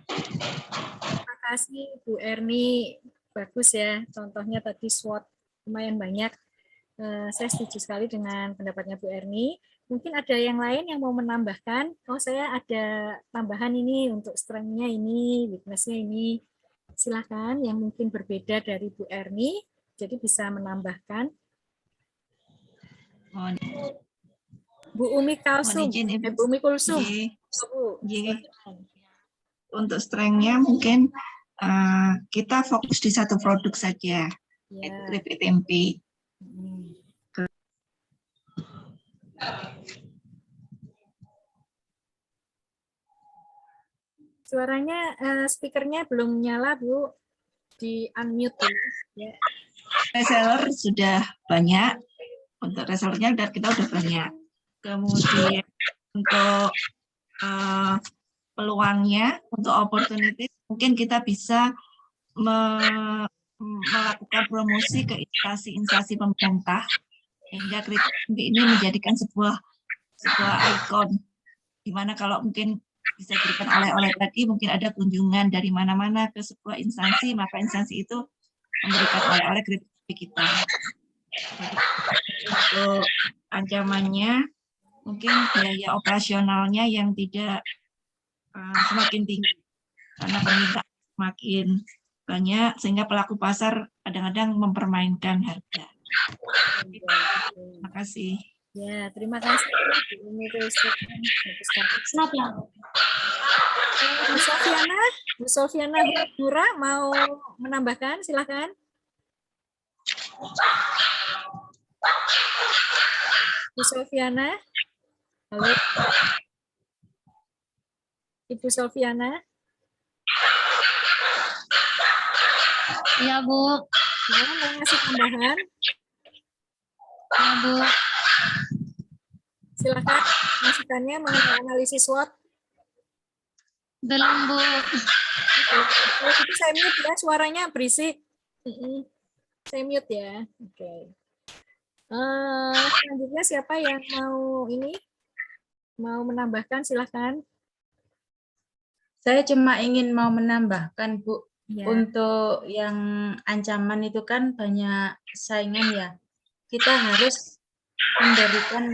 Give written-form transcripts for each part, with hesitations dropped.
Terima kasih Bu Erni, bagus ya contohnya tadi SWOT lumayan banyak. Saya setuju sekali dengan pendapatnya Bu Erni. Mungkin ada yang lain yang mau menambahkan. Oh, saya ada tambahan ini untuk strength-nya ini, weakness-nya ini. Silakan yang mungkin berbeda dari Bu Erni, jadi bisa menambahkan. Bu Umi Kalsum, Bu Umi Kulsum. Bu, untuk strength-nya mungkin kita fokus di satu produk saja, yaitu keripik tempe. Suaranya, speakernya belum nyala, Bu. Di unmute dulu. Ya. Reseller sudah banyak. Untuk resellernya kita udah banyak. Kemudian untuk peluangnya, untuk opportunity, mungkin kita bisa melakukan promosi ke instansi pemerintah, hingga keripik ini menjadikan sebuah ikon, di mana kalau mungkin bisa diberikan oleh-oleh tadi, mungkin ada kunjungan dari mana-mana ke sebuah instansi, maka instansi itu memberikan oleh-oleh keripik kita. Untuk ancamannya, mungkin biaya operasionalnya yang tidak semakin tinggi, karena permintaan semakin banyak, sehingga pelaku pasar kadang-kadang mempermainkan harga. Terima kasih. Ya, terima kasih. Bu Sofiana Hura mau menambahkan, silakan. Bu Sofiana. Halo. Ibu Sofiana. Iya, Bu. Mau ngasih tambahan? Ya, Bu. Silakan masukannya mengenai analisis SWOT. Belum, Bu. Itu saya mute ya, suaranya berisik. Saya mute ya. Oke. Selanjutnya siapa yang mau menambahkan, silakan. Saya cuma ingin mau menambahkan, Bu, Ya. untuk yang ancaman itu kan banyak saingan ya. Kita harus memberikan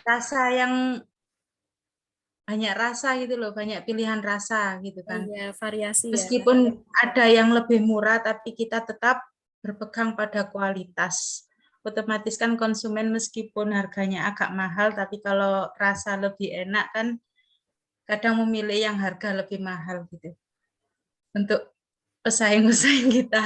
rasa yang banyak rasa gitu loh, banyak pilihan rasa gitu kan. Iya, variasi Meskipun ya. ada yang lebih murah, tapi kita tetap berpegang pada kualitas. Otomatis kan konsumen meskipun harganya agak mahal, tapi kalau rasa lebih enak kan kadang memilih yang harga lebih mahal gitu. Untuk pesaing-pesaing kita.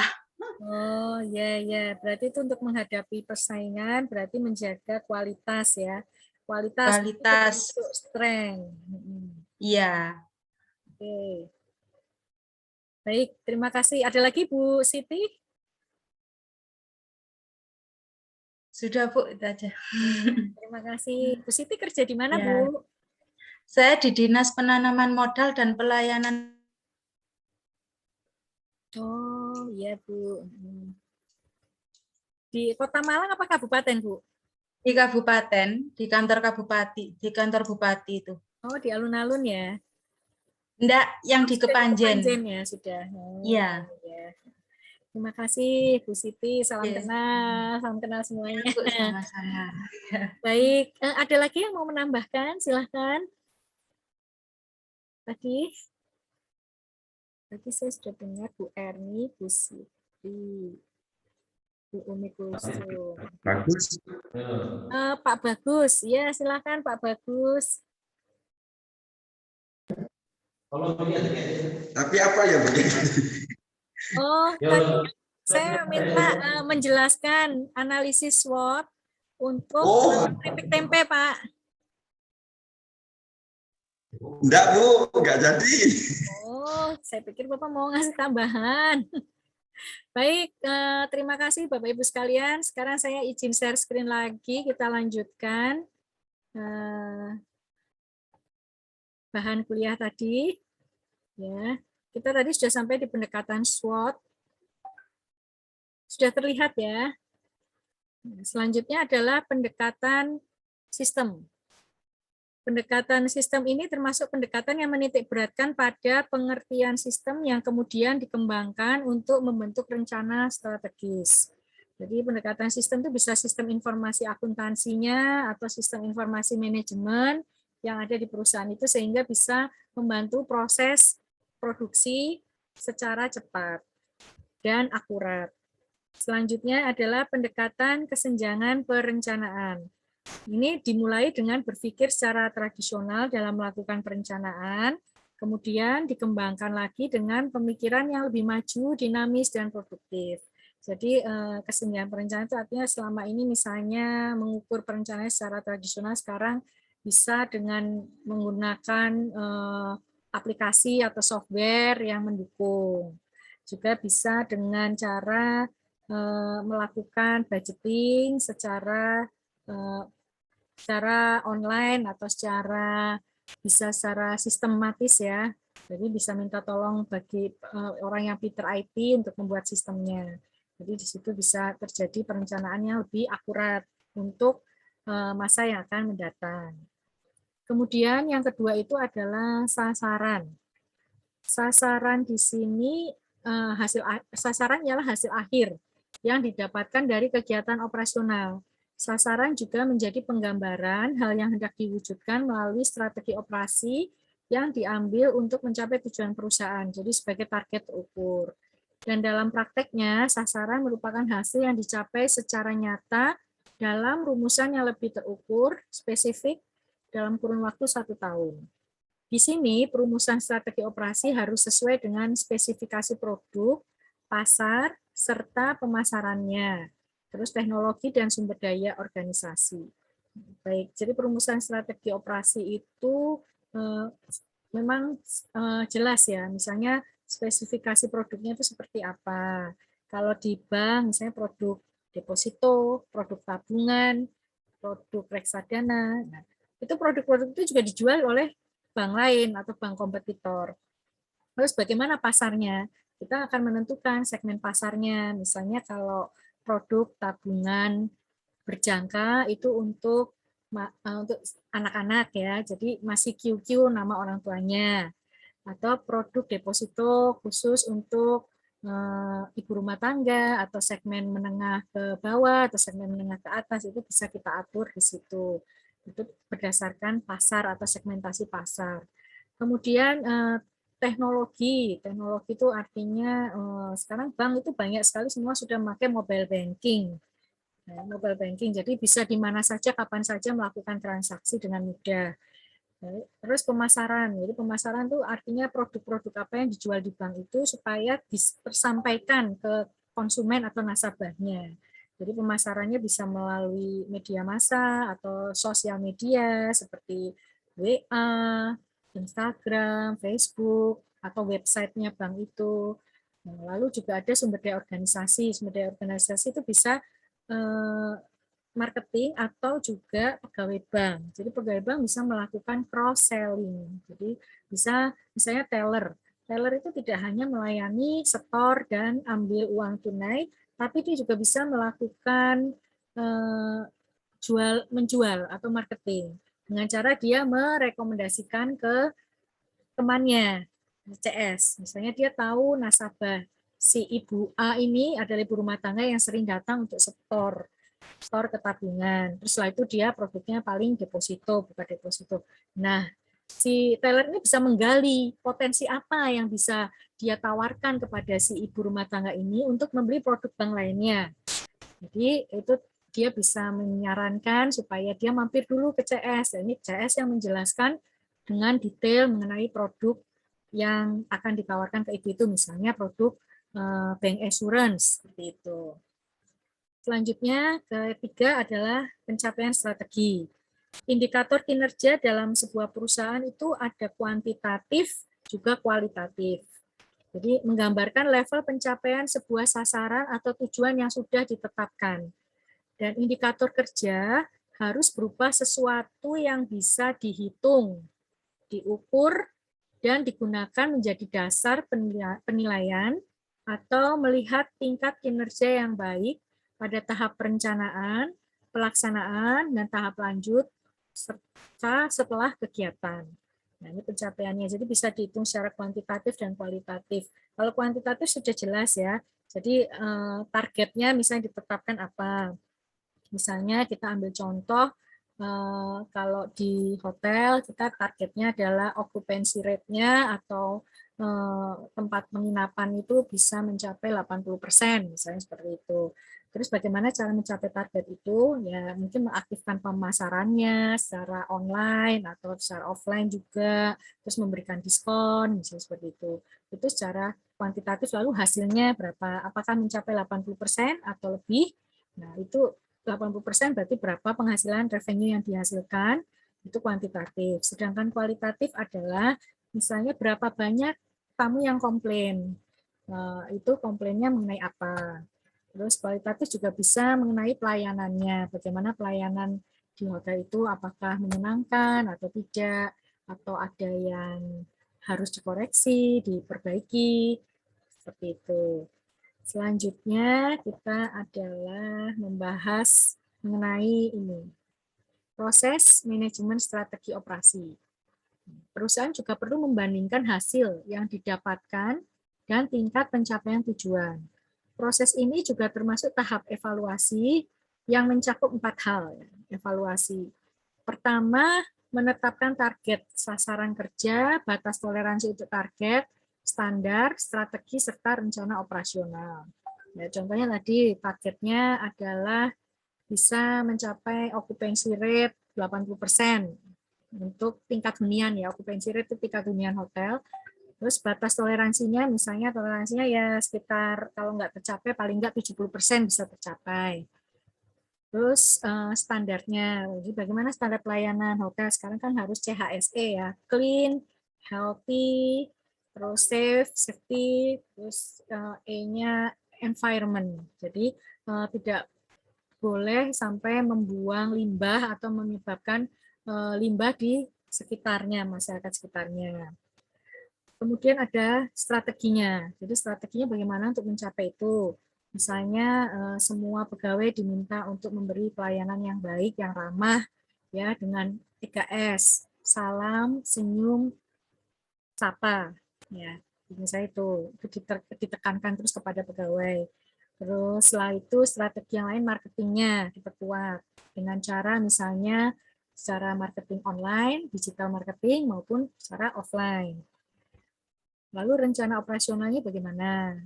Oh, ya. Berarti itu untuk menghadapi persaingan, berarti menjaga kualitas ya. Kualitas untuk strength. Iya. Oke. Baik, terima kasih. Ada lagi Bu Siti? Sudah, Bu, itu aja. Terima kasih. Bu Siti kerja di mana, ya. Bu? Saya di Dinas Penanaman Modal dan Pelayanan. Oh, iya, Bu. Di Kota Malang apa kabupaten, Bu? Di kabupaten, di kantor bupati itu. Oh, di alun-alun ya? Enggak, yang di Kepanjen. Kepanjen ya, sudah. Iya. Ya. Terima kasih, Bu Siti. Salam Yes. kenal semuanya. Sama-sama. Baik, ada lagi yang mau menambahkan? Silahkan. Tadi saya sudah dengar Bu Erni, Bu Siti, Bu Umi Kulsum. Bagus. Pak Bagus, ya silakan Pak Bagus. Tapi apa ya begitu? Oh, tadi saya minta menjelaskan analisis SWOT untuk keripik tempe, Pak. Enggak, Bu, enggak jadi. Oh, saya pikir Bapak mau ngasih tambahan. Baik, terima kasih Bapak Ibu sekalian. Sekarang saya izin share screen lagi, kita lanjutkan bahan kuliah tadi. Ya, kita tadi sudah sampai di pendekatan SWOT. Sudah terlihat ya. Selanjutnya adalah pendekatan sistem. Pendekatan sistem ini termasuk pendekatan yang menitik beratkan pada pengertian sistem yang kemudian dikembangkan untuk membentuk rencana strategis. Jadi pendekatan sistem itu bisa sistem informasi akuntansinya atau sistem informasi manajemen yang ada di perusahaan itu sehingga bisa membantu proses produksi secara cepat dan akurat. Selanjutnya adalah pendekatan kesenjangan perencanaan. Ini dimulai dengan berpikir secara tradisional dalam melakukan perencanaan, kemudian dikembangkan lagi dengan pemikiran yang lebih maju, dinamis, dan produktif. Jadi kesenjangan perencanaan itu artinya selama ini misalnya mengukur perencanaan secara tradisional, sekarang bisa dengan menggunakan aplikasi atau software yang mendukung. Juga bisa dengan cara melakukan budgeting secara online atau bisa secara sistematis ya. Jadi bisa minta tolong bagi orang yang pinter IT untuk membuat sistemnya. Jadi di situ bisa terjadi perencanaan yang lebih akurat untuk masa yang akan mendatang. Kemudian yang kedua itu adalah sasaran. Sasaran di sini sasaran ialah hasil akhir yang didapatkan dari kegiatan operasional. Sasaran juga menjadi penggambaran hal yang hendak diwujudkan melalui strategi operasi yang diambil untuk mencapai tujuan perusahaan, jadi sebagai target terukur. Dan dalam prakteknya, sasaran merupakan hasil yang dicapai secara nyata dalam rumusan yang lebih terukur, spesifik, dalam kurun waktu 1 tahun. Di sini, perumusan strategi operasi harus sesuai dengan spesifikasi produk, pasar, serta pemasarannya, terus teknologi dan sumber daya organisasi. Baik, jadi perumusan strategi operasi itu memang jelas ya, misalnya spesifikasi produknya itu seperti apa. Kalau di bank, misalnya produk deposito, produk tabungan, produk reksadana, nah, itu produk-produk itu juga dijual oleh bank lain atau bank kompetitor. Terus bagaimana pasarnya? Kita akan menentukan segmen pasarnya, misalnya kalau produk tabungan berjangka itu untuk anak-anak ya, jadi masih QQ nama orang tuanya, atau produk deposito khusus untuk ibu rumah tangga atau segmen menengah ke bawah atau segmen menengah ke atas, itu bisa kita atur di situ. Itu berdasarkan pasar atau segmentasi pasar. Kemudian teknologi itu artinya sekarang bank itu banyak sekali semua sudah memakai mobile banking. Mobile banking, jadi bisa di mana saja, kapan saja melakukan transaksi dengan mudah. Terus pemasaran, jadi pemasaran itu artinya produk-produk apa yang dijual di bank itu supaya tersampaikan ke konsumen atau nasabahnya. Jadi pemasarannya bisa melalui media massa atau sosial media seperti WA, Instagram, Facebook, atau websitenya bank itu. Lalu juga ada sumber daya organisasi. Sumber daya organisasi itu bisa marketing atau juga pegawai bank. Jadi pegawai bank bisa melakukan cross selling. Jadi bisa misalnya teller. Teller itu tidak hanya melayani setor dan ambil uang tunai, tapi dia juga bisa melakukan menjual atau marketing dengan cara dia merekomendasikan ke temannya CS. Misalnya dia tahu nasabah si ibu A ini adalah ibu rumah tangga yang sering datang untuk setor ke tabungan. Terus setelah itu dia produknya paling deposito, bukan deposito. Nah, si teller ini bisa menggali potensi apa yang bisa dia tawarkan kepada si ibu rumah tangga ini untuk membeli produk bank lainnya. Jadi itu dia bisa menyarankan supaya dia mampir dulu ke CS. Dan ini CS yang menjelaskan dengan detail mengenai produk yang akan ditawarkan ke ibu itu, misalnya produk bank assurance seperti itu. Selanjutnya, ketiga adalah pencapaian strategi. Indikator kinerja dalam sebuah perusahaan itu ada kuantitatif juga kualitatif. Jadi menggambarkan level pencapaian sebuah sasaran atau tujuan yang sudah ditetapkan. Dan indikator kerja harus berupa sesuatu yang bisa dihitung, diukur, dan digunakan menjadi dasar penilaian atau melihat tingkat kinerja yang baik pada tahap perencanaan, pelaksanaan, dan tahap lanjut serta setelah kegiatan. Nah, ini pencapaiannya. Jadi bisa dihitung secara kuantitatif dan kualitatif. Kalau kuantitatif sudah jelas ya. Jadi targetnya misalnya ditetapkan apa. Misalnya kita ambil contoh, kalau di hotel kita targetnya adalah occupancy rate-nya atau tempat penginapan itu bisa mencapai 80%, misalnya seperti itu. Terus bagaimana cara mencapai target itu? Ya mungkin mengaktifkan pemasarannya secara online atau secara offline juga, terus memberikan diskon, misalnya seperti itu. Itu secara kuantitatif, lalu hasilnya berapa? Apakah mencapai 80% atau lebih? Nah, itu 80% berarti berapa penghasilan revenue yang dihasilkan, itu kuantitatif. Sedangkan kualitatif adalah misalnya berapa banyak tamu yang komplain. Itu komplainnya mengenai apa. Terus kualitatif juga bisa mengenai pelayanannya, bagaimana pelayanan di hotel itu apakah menyenangkan atau tidak, atau ada yang harus dikoreksi, diperbaiki, seperti itu. Selanjutnya kita adalah membahas mengenai ini, proses manajemen strategi operasi. Perusahaan juga perlu membandingkan hasil yang didapatkan dan tingkat pencapaian tujuan. Proses ini juga termasuk tahap evaluasi yang mencakup 4 hal. Evaluasi. Pertama, menetapkan target sasaran kerja, batas toleransi untuk target, standar, strategi, serta rencana operasional. Ya, contohnya tadi targetnya adalah bisa mencapai occupancy rate 80% untuk tingkat hunian ya, occupancy rate itu tingkat hunian hotel. Terus batas toleransinya, misalnya toleransinya ya sekitar kalau nggak tercapai paling nggak 70% bisa tercapai. Terus standarnya, jadi bagaimana standar pelayanan hotel sekarang kan harus CHSE ya, clean, healthy, terus safe, safety, terus E-nya environment. Jadi tidak boleh sampai membuang limbah atau menyebabkan limbah di sekitarnya, masyarakat sekitarnya. Kemudian ada strateginya. Jadi strateginya bagaimana untuk mencapai itu. Misalnya semua pegawai diminta untuk memberi pelayanan yang baik, yang ramah, ya dengan 3S, salam, senyum, sapa. Ya, misalnya itu ditekankan terus kepada pegawai. Terus setelah itu strategi yang lain marketingnya diperkuat dengan cara misalnya secara marketing online, digital marketing maupun secara offline. Lalu rencana operasionalnya bagaimana?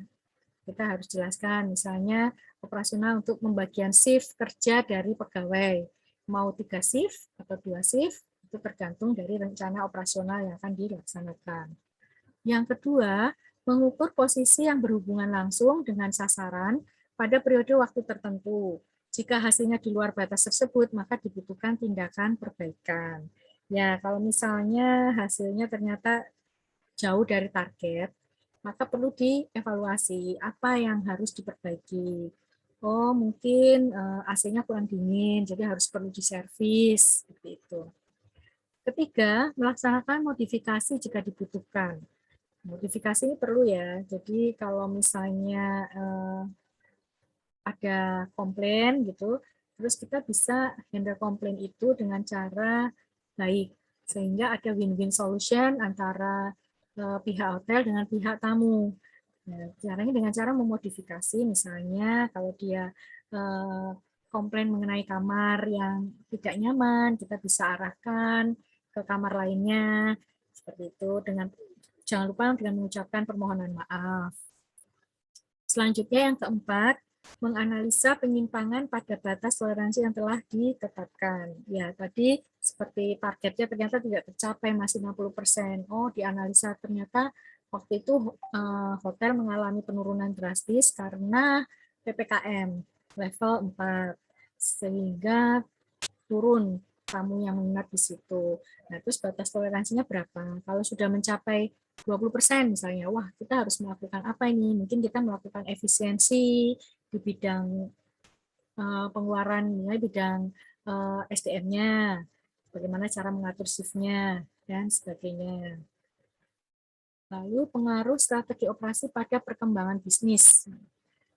Kita harus jelaskan, misalnya operasional untuk pembagian shift kerja dari pegawai. Mau 3 shift atau 2 shift, itu tergantung dari rencana operasional yang akan dilaksanakan. Yang kedua, mengukur posisi yang berhubungan langsung dengan sasaran pada periode waktu tertentu. Jika hasilnya di luar batas tersebut, maka dibutuhkan tindakan perbaikan. Ya, kalau misalnya hasilnya ternyata jauh dari target, maka perlu dievaluasi apa yang harus diperbaiki. Oh, mungkin AC-nya kurang dingin, jadi harus perlu diservis, seperti itu. Ketiga, melaksanakan modifikasi jika dibutuhkan. Modifikasi ini perlu ya, jadi kalau misalnya ada komplain gitu, terus kita bisa handle komplain itu dengan cara baik, sehingga ada win-win solution antara pihak hotel dengan pihak tamu. Nah, caranya dengan cara memodifikasi, misalnya kalau dia komplain mengenai kamar yang tidak nyaman, kita bisa arahkan ke kamar lainnya, seperti itu. Dengan jangan lupa dengan mengucapkan permohonan maaf. Selanjutnya yang keempat, menganalisa penyimpangan pada batas toleransi yang telah ditetapkan. Ya, tadi seperti targetnya ternyata tidak tercapai, masih 60%. Oh, dianalisa ternyata waktu itu hotel mengalami penurunan drastis karena PPKM level 4, sehingga turun tamu yang menginap di situ. Nah, terus batas toleransinya berapa? Kalau sudah mencapai 20% misalnya, wah kita harus melakukan apa ini? Mungkin kita melakukan efisiensi di bidang pengeluaran, misalnya bidang SDM-nya, bagaimana cara mengatur shift-nya, dan sebagainya. Lalu pengaruh strategi operasi pada perkembangan bisnis.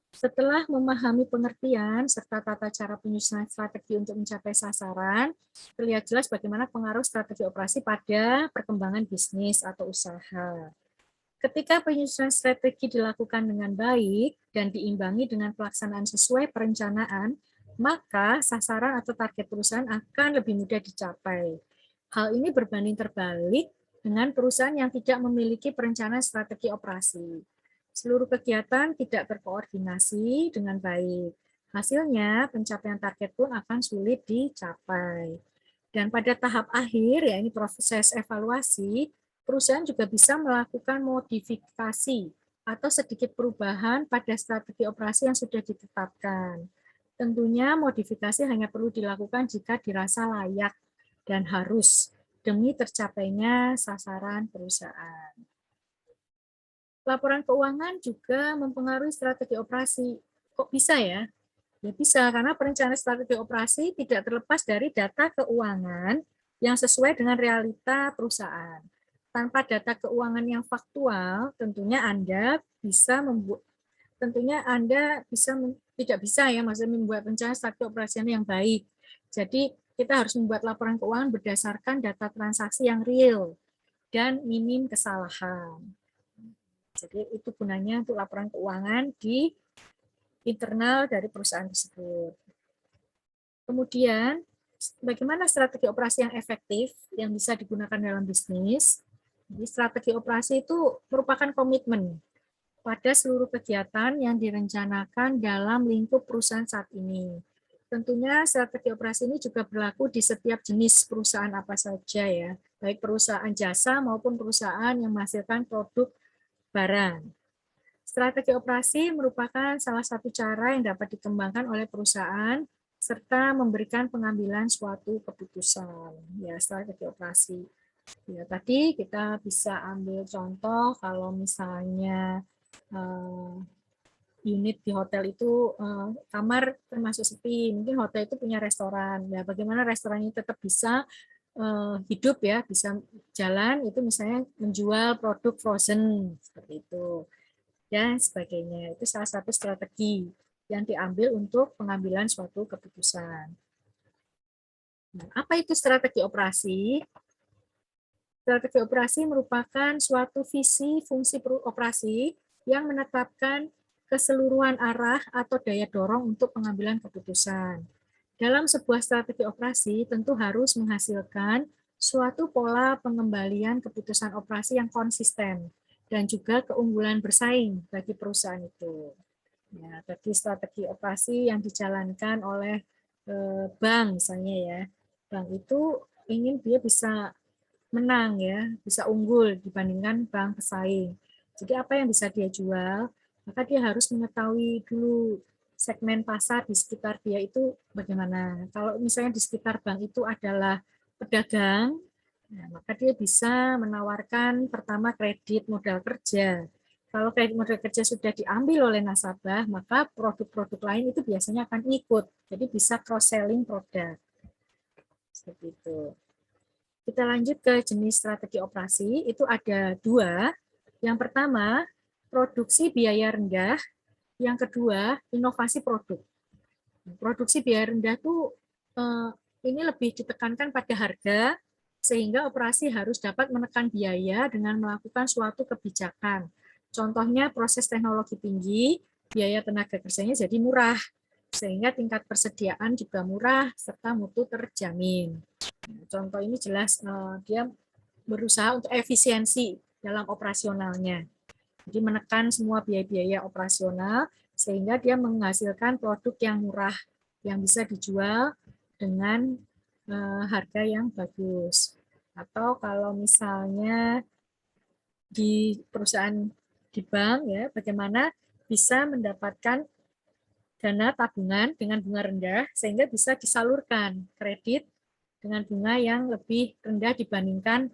Setelah memahami pengertian serta tata cara penyusunan strategi untuk mencapai sasaran, terlihat jelas bagaimana pengaruh strategi operasi pada perkembangan bisnis atau usaha. Ketika penyusunan strategi dilakukan dengan baik dan diimbangi dengan pelaksanaan sesuai perencanaan, maka sasaran atau target perusahaan akan lebih mudah dicapai. Hal ini berbanding terbalik dengan perusahaan yang tidak memiliki perencanaan strategi operasi. Seluruh kegiatan tidak berkoordinasi dengan baik. Hasilnya, pencapaian target pun akan sulit dicapai. Dan pada tahap akhir, ya ini proses evaluasi, perusahaan juga bisa melakukan modifikasi atau sedikit perubahan pada strategi operasi yang sudah ditetapkan. Tentunya modifikasi hanya perlu dilakukan jika dirasa layak dan harus demi tercapainya sasaran perusahaan. Laporan keuangan juga mempengaruhi strategi operasi. Kok bisa ya? Ya bisa, karena perencanaan strategi operasi tidak terlepas dari data keuangan yang sesuai dengan realita perusahaan. Tanpa data keuangan yang faktual, tentunya Anda tidak bisa ya, maksudnya membuat perencanaan strategi operasional yang baik. Jadi kita harus membuat laporan keuangan berdasarkan data transaksi yang real dan minim kesalahan. Jadi itu gunanya untuk laporan keuangan di internal dari perusahaan tersebut. Kemudian, bagaimana strategi operasi yang efektif yang bisa digunakan dalam bisnis? Jadi, strategi operasi itu merupakan komitmen pada seluruh kegiatan yang direncanakan dalam lingkup perusahaan saat ini. Tentunya strategi operasi ini juga berlaku di setiap jenis perusahaan apa saja ya, baik perusahaan jasa maupun perusahaan yang menghasilkan produk barang. Strategi operasi merupakan salah satu cara yang dapat dikembangkan oleh perusahaan serta memberikan pengambilan suatu keputusan. Ya, strategi operasi. Ya, tadi kita bisa ambil contoh kalau misalnya unit di hotel itu kamar termasuk sepi, mungkin hotel itu punya restoran. Ya, bagaimana restoran ini tetap bisa hidup ya, bisa jalan itu misalnya menjual produk frozen seperti itu dan sebagainya. Itu salah satu strategi yang diambil untuk pengambilan suatu keputusan. Nah, apa itu strategi operasi? Strategi operasi merupakan suatu visi fungsi operasi yang menetapkan keseluruhan arah atau daya dorong untuk pengambilan keputusan. Dalam sebuah strategi operasi tentu harus menghasilkan suatu pola pengembalian keputusan operasi yang konsisten dan juga keunggulan bersaing bagi perusahaan itu. Ya, bagi strategi operasi yang dijalankan oleh bank misalnya ya, bank itu ingin dia bisa menang ya, bisa unggul dibandingkan bank pesaing. Jadi apa yang bisa dia jual, maka dia harus mengetahui dulu segmen pasar di sekitar dia itu bagaimana. Kalau misalnya di sekitar bank itu adalah pedagang, nah, maka dia bisa menawarkan pertama kredit modal kerja. Kalau kredit modal kerja sudah diambil oleh nasabah, maka produk-produk lain itu biasanya akan ikut. Jadi bisa cross-selling produk. Seperti itu. Kita lanjut ke jenis strategi operasi, itu ada dua. Yang pertama, produksi biaya rendah. Yang kedua, inovasi produk. Produksi biaya rendah itu ini lebih ditekankan pada harga, sehingga operasi harus dapat menekan biaya dengan melakukan suatu kebijakan. Contohnya proses teknologi tinggi, biaya tenaga kerjanya jadi murah, sehingga tingkat persediaan juga murah, serta mutu terjamin. Contoh ini jelas dia berusaha untuk efisiensi dalam operasionalnya. Jadi menekan semua biaya-biaya operasional sehingga dia menghasilkan produk yang murah yang bisa dijual dengan harga yang bagus. Atau kalau misalnya di perusahaan di bank ya, bagaimana bisa mendapatkan dana tabungan dengan bunga rendah sehingga bisa disalurkan kredit dengan bunga yang lebih rendah dibandingkan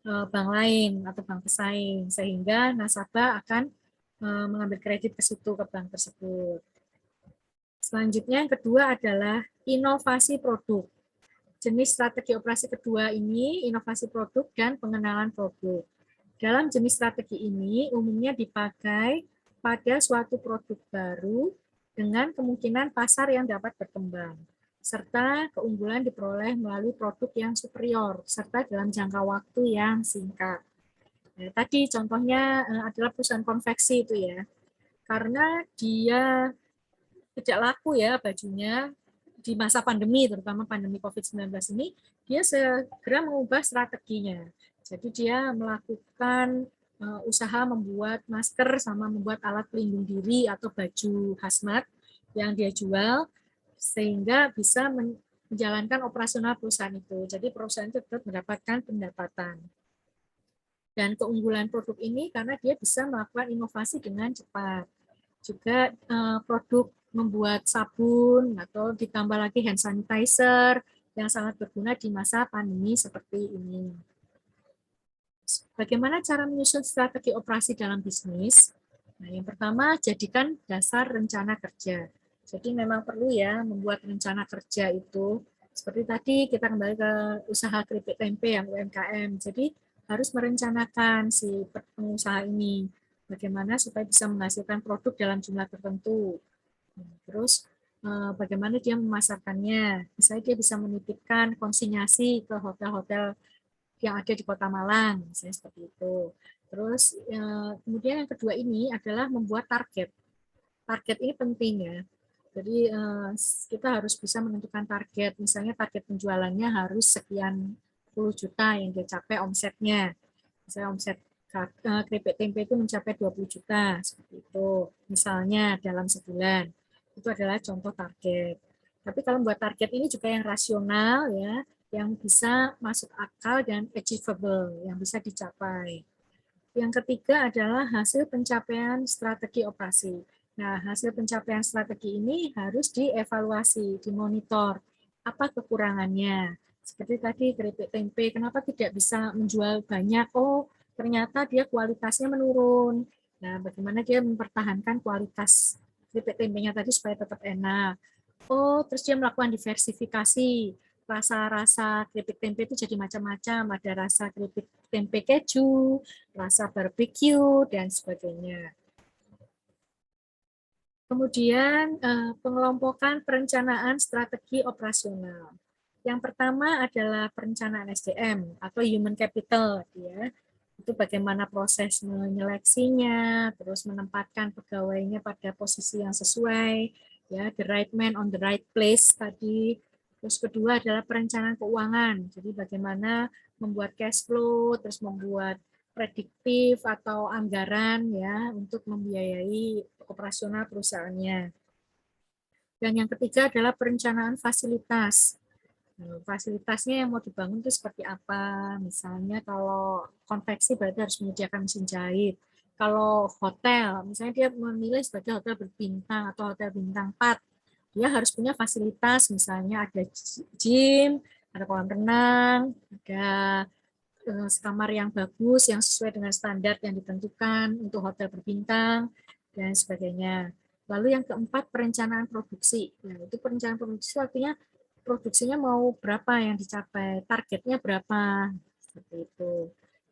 bank lain atau bank pesaing, sehingga nasabah akan mengambil kredit ke situ, ke bank tersebut. Selanjutnya yang kedua adalah inovasi produk. Jenis strategi operasi kedua ini inovasi produk dan pengenalan produk. Dalam jenis strategi ini umumnya dipakai pada suatu produk baru dengan kemungkinan pasar yang dapat berkembang, serta keunggulan diperoleh melalui produk yang superior, serta dalam jangka waktu yang singkat. Nah, tadi contohnya adalah perusahaan konveksi itu ya, karena dia tidak laku ya bajunya di masa pandemi, terutama pandemi COVID-19 ini, dia segera mengubah strateginya. Jadi dia melakukan usaha membuat masker sama membuat alat pelindung diri atau baju hazmat yang dia jual sehingga bisa menjalankan operasional perusahaan itu. Jadi perusahaan itu tetap mendapatkan pendapatan. Dan keunggulan produk ini karena dia bisa melakukan inovasi dengan cepat. Juga produk membuat sabun atau ditambah lagi hand sanitizer yang sangat berguna di masa pandemi seperti ini. Bagaimana cara menyusun strategi operasi dalam bisnis? Nah, yang pertama, jadikan dasar rencana kerja. Jadi memang perlu ya membuat rencana kerja itu. Seperti tadi kita kembali ke usaha keripik tempe yang UMKM. Jadi harus merencanakan si pengusaha ini bagaimana supaya bisa menghasilkan produk dalam jumlah tertentu. Terus bagaimana dia memasarkannya. Misalnya dia bisa menitipkan konsinyasi ke hotel-hotel yang ada di Kota Malang, misalnya seperti itu. Terus kemudian yang kedua ini adalah membuat target. Target ini penting ya. Jadi kita harus bisa menentukan target. Misalnya target penjualannya harus sekian puluh juta yang dia capai omsetnya. Misalnya omset keripik tempe itu mencapai 20 juta, seperti itu. Misalnya dalam sebulan. Itu adalah contoh target. Tapi kalau membuat target ini juga yang rasional ya, yang bisa masuk akal dan achievable, yang bisa dicapai. Yang ketiga adalah hasil pencapaian strategi operasi. Nah, hasil pencapaian strategi ini harus dievaluasi, dimonitor. Apa kekurangannya? Seperti tadi keripik tempe, kenapa tidak bisa menjual banyak? Oh, ternyata dia kualitasnya menurun. Nah, bagaimana dia mempertahankan kualitas keripik tempenya tadi supaya tetap enak? Oh, terus dia melakukan diversifikasi. Rasa-rasa keripik tempe itu jadi macam-macam. Ada rasa keripik tempe keju, rasa barbecue, dan sebagainya. Kemudian pengelompokan perencanaan strategi operasional. Yang pertama adalah perencanaan SDM atau human capital, ya. Itu bagaimana proses menyeleksinya, terus menempatkan pegawainya pada posisi yang sesuai, ya, the right man on the right place tadi. Terus kedua adalah perencanaan keuangan. Jadi bagaimana membuat cash flow, terus membuat prediktif atau anggaran ya untuk membiayai operasional perusahaannya. Dan yang ketiga adalah perencanaan fasilitas. Fasilitasnya yang mau dibangun itu seperti apa? Misalnya kalau konveksi berarti harus menyediakan mesin jahit. Kalau hotel, misalnya dia memilih sebagai hotel berbintang atau hotel bintang 4, dia harus punya fasilitas, misalnya ada gym, ada kolam renang, ada kamar yang bagus, yang sesuai dengan standar yang ditentukan untuk hotel berbintang, dan sebagainya. Lalu yang keempat, perencanaan produksi. Nah, itu perencanaan produksi artinya produksinya mau berapa yang dicapai, targetnya berapa, seperti itu.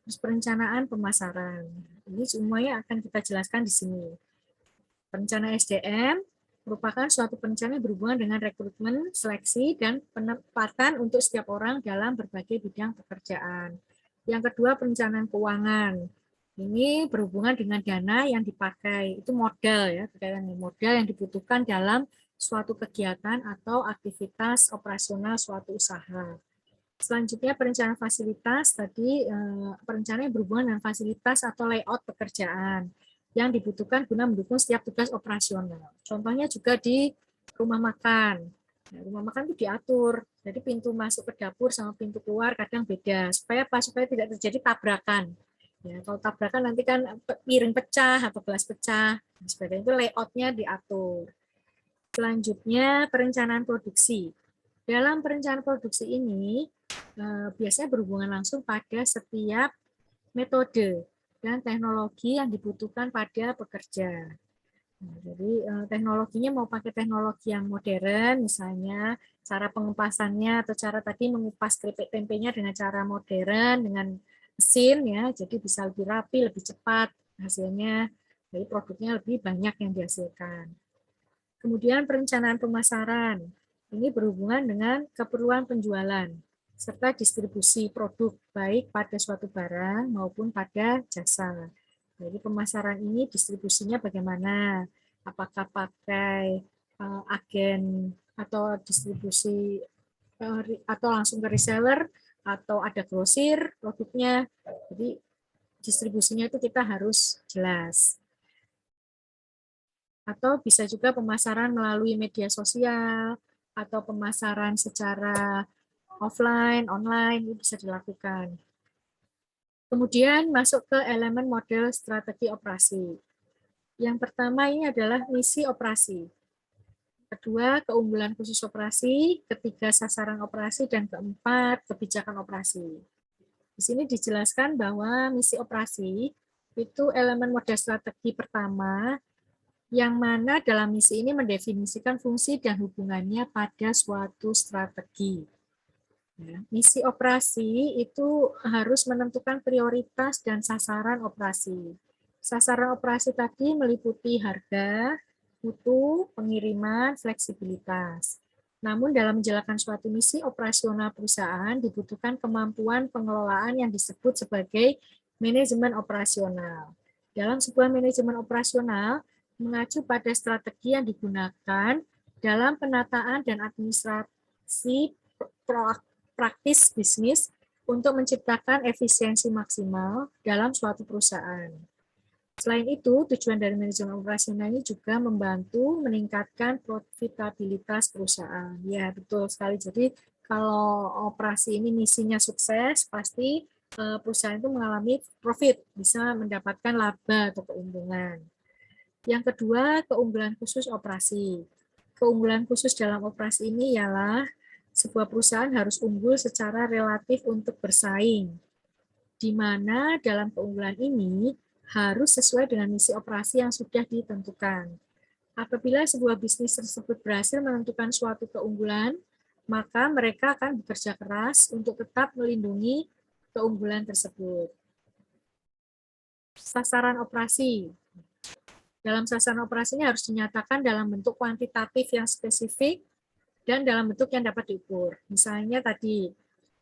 Terus perencanaan pemasaran. Ini semuanya akan kita jelaskan di sini. Perencanaan SDM merupakan suatu perencanaan yang berhubungan dengan rekrutmen, seleksi, dan penempatan untuk setiap orang dalam berbagai bidang pekerjaan. Yang kedua, perencanaan keuangan. Ini berhubungan dengan dana yang dipakai, itu modal ya, modal yang dibutuhkan dalam suatu kegiatan atau aktivitas operasional suatu usaha. Selanjutnya perencanaan fasilitas, tadi perencanaan yang berhubungan dengan fasilitas atau layout pekerjaan yang dibutuhkan guna mendukung setiap tugas operasional. Contohnya juga di rumah makan. Nah, rumah makan itu diatur, jadi pintu masuk ke dapur sama pintu keluar kadang beda. Supaya apa? Supaya tidak terjadi tabrakan. Ya, kalau tabrakan nanti kan piring pecah atau gelas pecah, dan sebagainya, itu layoutnya diatur. Selanjutnya perencanaan produksi. Dalam perencanaan produksi ini biasanya berhubungan langsung pada setiap metode dan teknologi yang dibutuhkan pada pekerja. Nah, jadi teknologinya mau pakai teknologi yang modern, misalnya cara pengepasannya atau cara tadi mengupas keripik tempenya dengan cara modern, dengan mesin ya, jadi bisa lebih rapi, lebih cepat hasilnya, jadi produknya lebih banyak yang dihasilkan. Kemudian perencanaan pemasaran. Ini berhubungan dengan keperluan penjualan serta distribusi produk baik pada suatu barang maupun pada jasa. Jadi pemasaran ini distribusinya bagaimana? Apakah pakai agen atau distribusi atau langsung ke reseller atau ada grosir produknya. Jadi distribusinya itu kita harus jelas. Atau bisa juga pemasaran melalui media sosial atau pemasaran secara offline, online, itu bisa dilakukan. Kemudian masuk ke elemen model strategi operasi. Yang pertama ini adalah misi operasi. Kedua, keunggulan khusus operasi. Ketiga, sasaran operasi. Dan keempat, kebijakan operasi. Di sini dijelaskan bahwa misi operasi itu elemen model strategi pertama, yang mana dalam misi ini mendefinisikan fungsi dan hubungannya pada suatu strategi. Misi operasi itu harus menentukan prioritas dan sasaran operasi. Sasaran operasi tadi meliputi harga, mutu, pengiriman, fleksibilitas. Namun dalam menjalankan suatu misi operasional perusahaan dibutuhkan kemampuan pengelolaan yang disebut sebagai manajemen operasional. Dalam sebuah manajemen operasional, mengacu pada strategi yang digunakan dalam penataan dan administrasi praktis bisnis untuk menciptakan efisiensi maksimal dalam suatu perusahaan. Selain itu, tujuan dari manajemen operasional ini juga membantu meningkatkan profitabilitas perusahaan. Ya, betul sekali. Jadi, kalau operasi ini misinya sukses, pasti perusahaan itu mengalami profit, bisa mendapatkan laba atau keuntungan. Yang kedua, keunggulan khusus operasi. Keunggulan khusus dalam operasi ini ialah sebuah perusahaan harus unggul secara relatif untuk bersaing, di mana dalam keunggulan ini harus sesuai dengan misi operasi yang sudah ditentukan. Apabila sebuah bisnis tersebut berhasil menentukan suatu keunggulan, maka mereka akan bekerja keras untuk tetap melindungi keunggulan tersebut. Sasaran operasi. Dalam sasaran operasi ini harus dinyatakan dalam bentuk kuantitatif yang spesifik dan dalam bentuk yang dapat diukur. Misalnya tadi,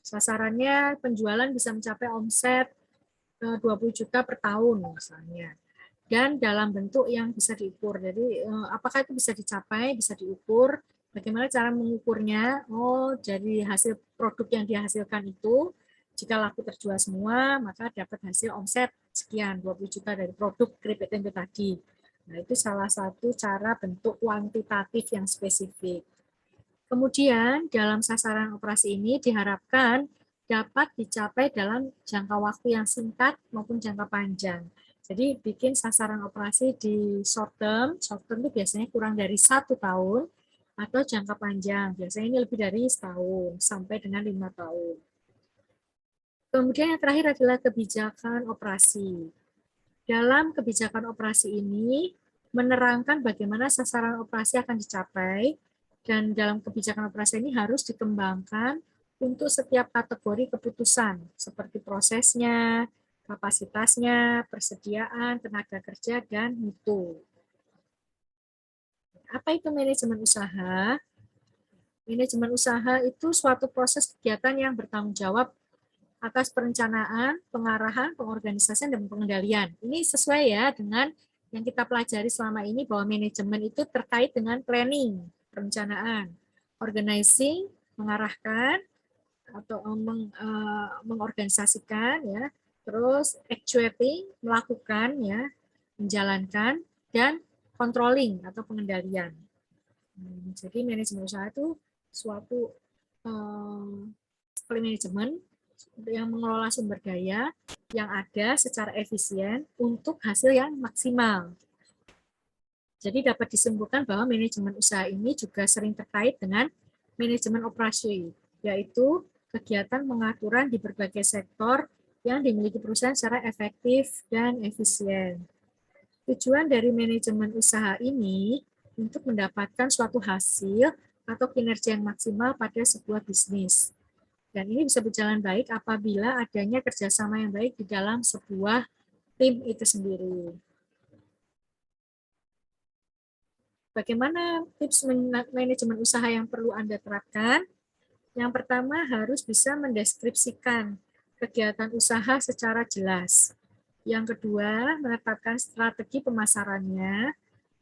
sasarannya penjualan bisa mencapai omset 20 juta per tahun misalnya. Dan dalam bentuk yang bisa diukur. Jadi apakah itu bisa dicapai, bisa diukur, bagaimana cara mengukurnya? Oh, jadi hasil produk yang dihasilkan itu, jika laku terjual semua, maka dapat hasil omset sekian, 20 juta dari produk keripik tempe tadi. Nah, itu salah satu cara bentuk kuantitatif yang spesifik. Kemudian, dalam sasaran operasi ini diharapkan dapat dicapai dalam jangka waktu yang singkat maupun jangka panjang. Jadi, bikin sasaran operasi di short term itu biasanya kurang dari 1 tahun, atau jangka panjang, biasanya ini lebih dari setahun, sampai dengan 5 tahun. Kemudian yang terakhir adalah kebijakan operasi. Dalam kebijakan operasi ini, menerangkan bagaimana sasaran operasi akan dicapai, dan dalam kebijakan operasi ini harus dikembangkan untuk setiap kategori keputusan, seperti prosesnya, kapasitasnya, persediaan, tenaga kerja, dan mutu. Apa itu manajemen usaha? Manajemen usaha itu suatu proses kegiatan yang bertanggung jawab atas perencanaan, pengarahan, pengorganisasian, dan pengendalian. Ini sesuai ya dengan yang kita pelajari selama ini, bahwa manajemen itu terkait dengan planning, perencanaan, organizing, mengarahkan atau mengorganisasikan, ya, terus actuating, melakukan, ya, menjalankan, dan controlling atau pengendalian. Jadi manajemen usaha itu suatu manajemen yang mengelola sumber daya yang ada secara efisien untuk hasil yang maksimal. Jadi dapat disimpulkan bahwa manajemen usaha ini juga sering terkait dengan manajemen operasi, yaitu kegiatan pengaturan di berbagai sektor yang dimiliki perusahaan secara efektif dan efisien. Tujuan dari manajemen usaha ini untuk mendapatkan suatu hasil atau kinerja yang maksimal pada sebuah bisnis. Dan ini bisa berjalan baik apabila adanya kerjasama yang baik di dalam sebuah tim itu sendiri. Bagaimana tips manajemen usaha yang perlu Anda terapkan? Yang pertama harus bisa mendeskripsikan kegiatan usaha secara jelas. Yang kedua, menetapkan strategi pemasarannya.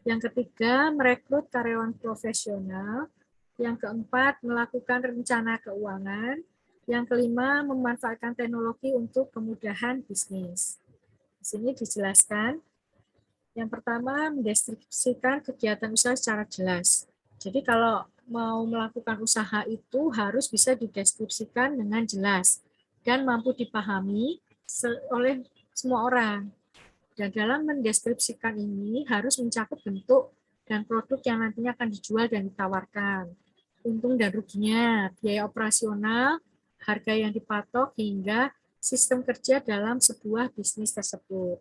Yang ketiga, merekrut karyawan profesional. Yang keempat, melakukan rencana keuangan. Yang kelima, memanfaatkan teknologi untuk kemudahan bisnis. Di sini dijelaskan. Yang pertama, mendeskripsikan kegiatan usaha secara jelas. Jadi kalau mau melakukan usaha itu harus bisa dideskripsikan dengan jelas dan mampu dipahami oleh semua orang. Dan dalam mendeskripsikan ini harus mencakup bentuk dan produk yang nantinya akan dijual dan ditawarkan, untung dan ruginya, biaya operasional, harga yang dipatok, hingga sistem kerja dalam sebuah bisnis tersebut.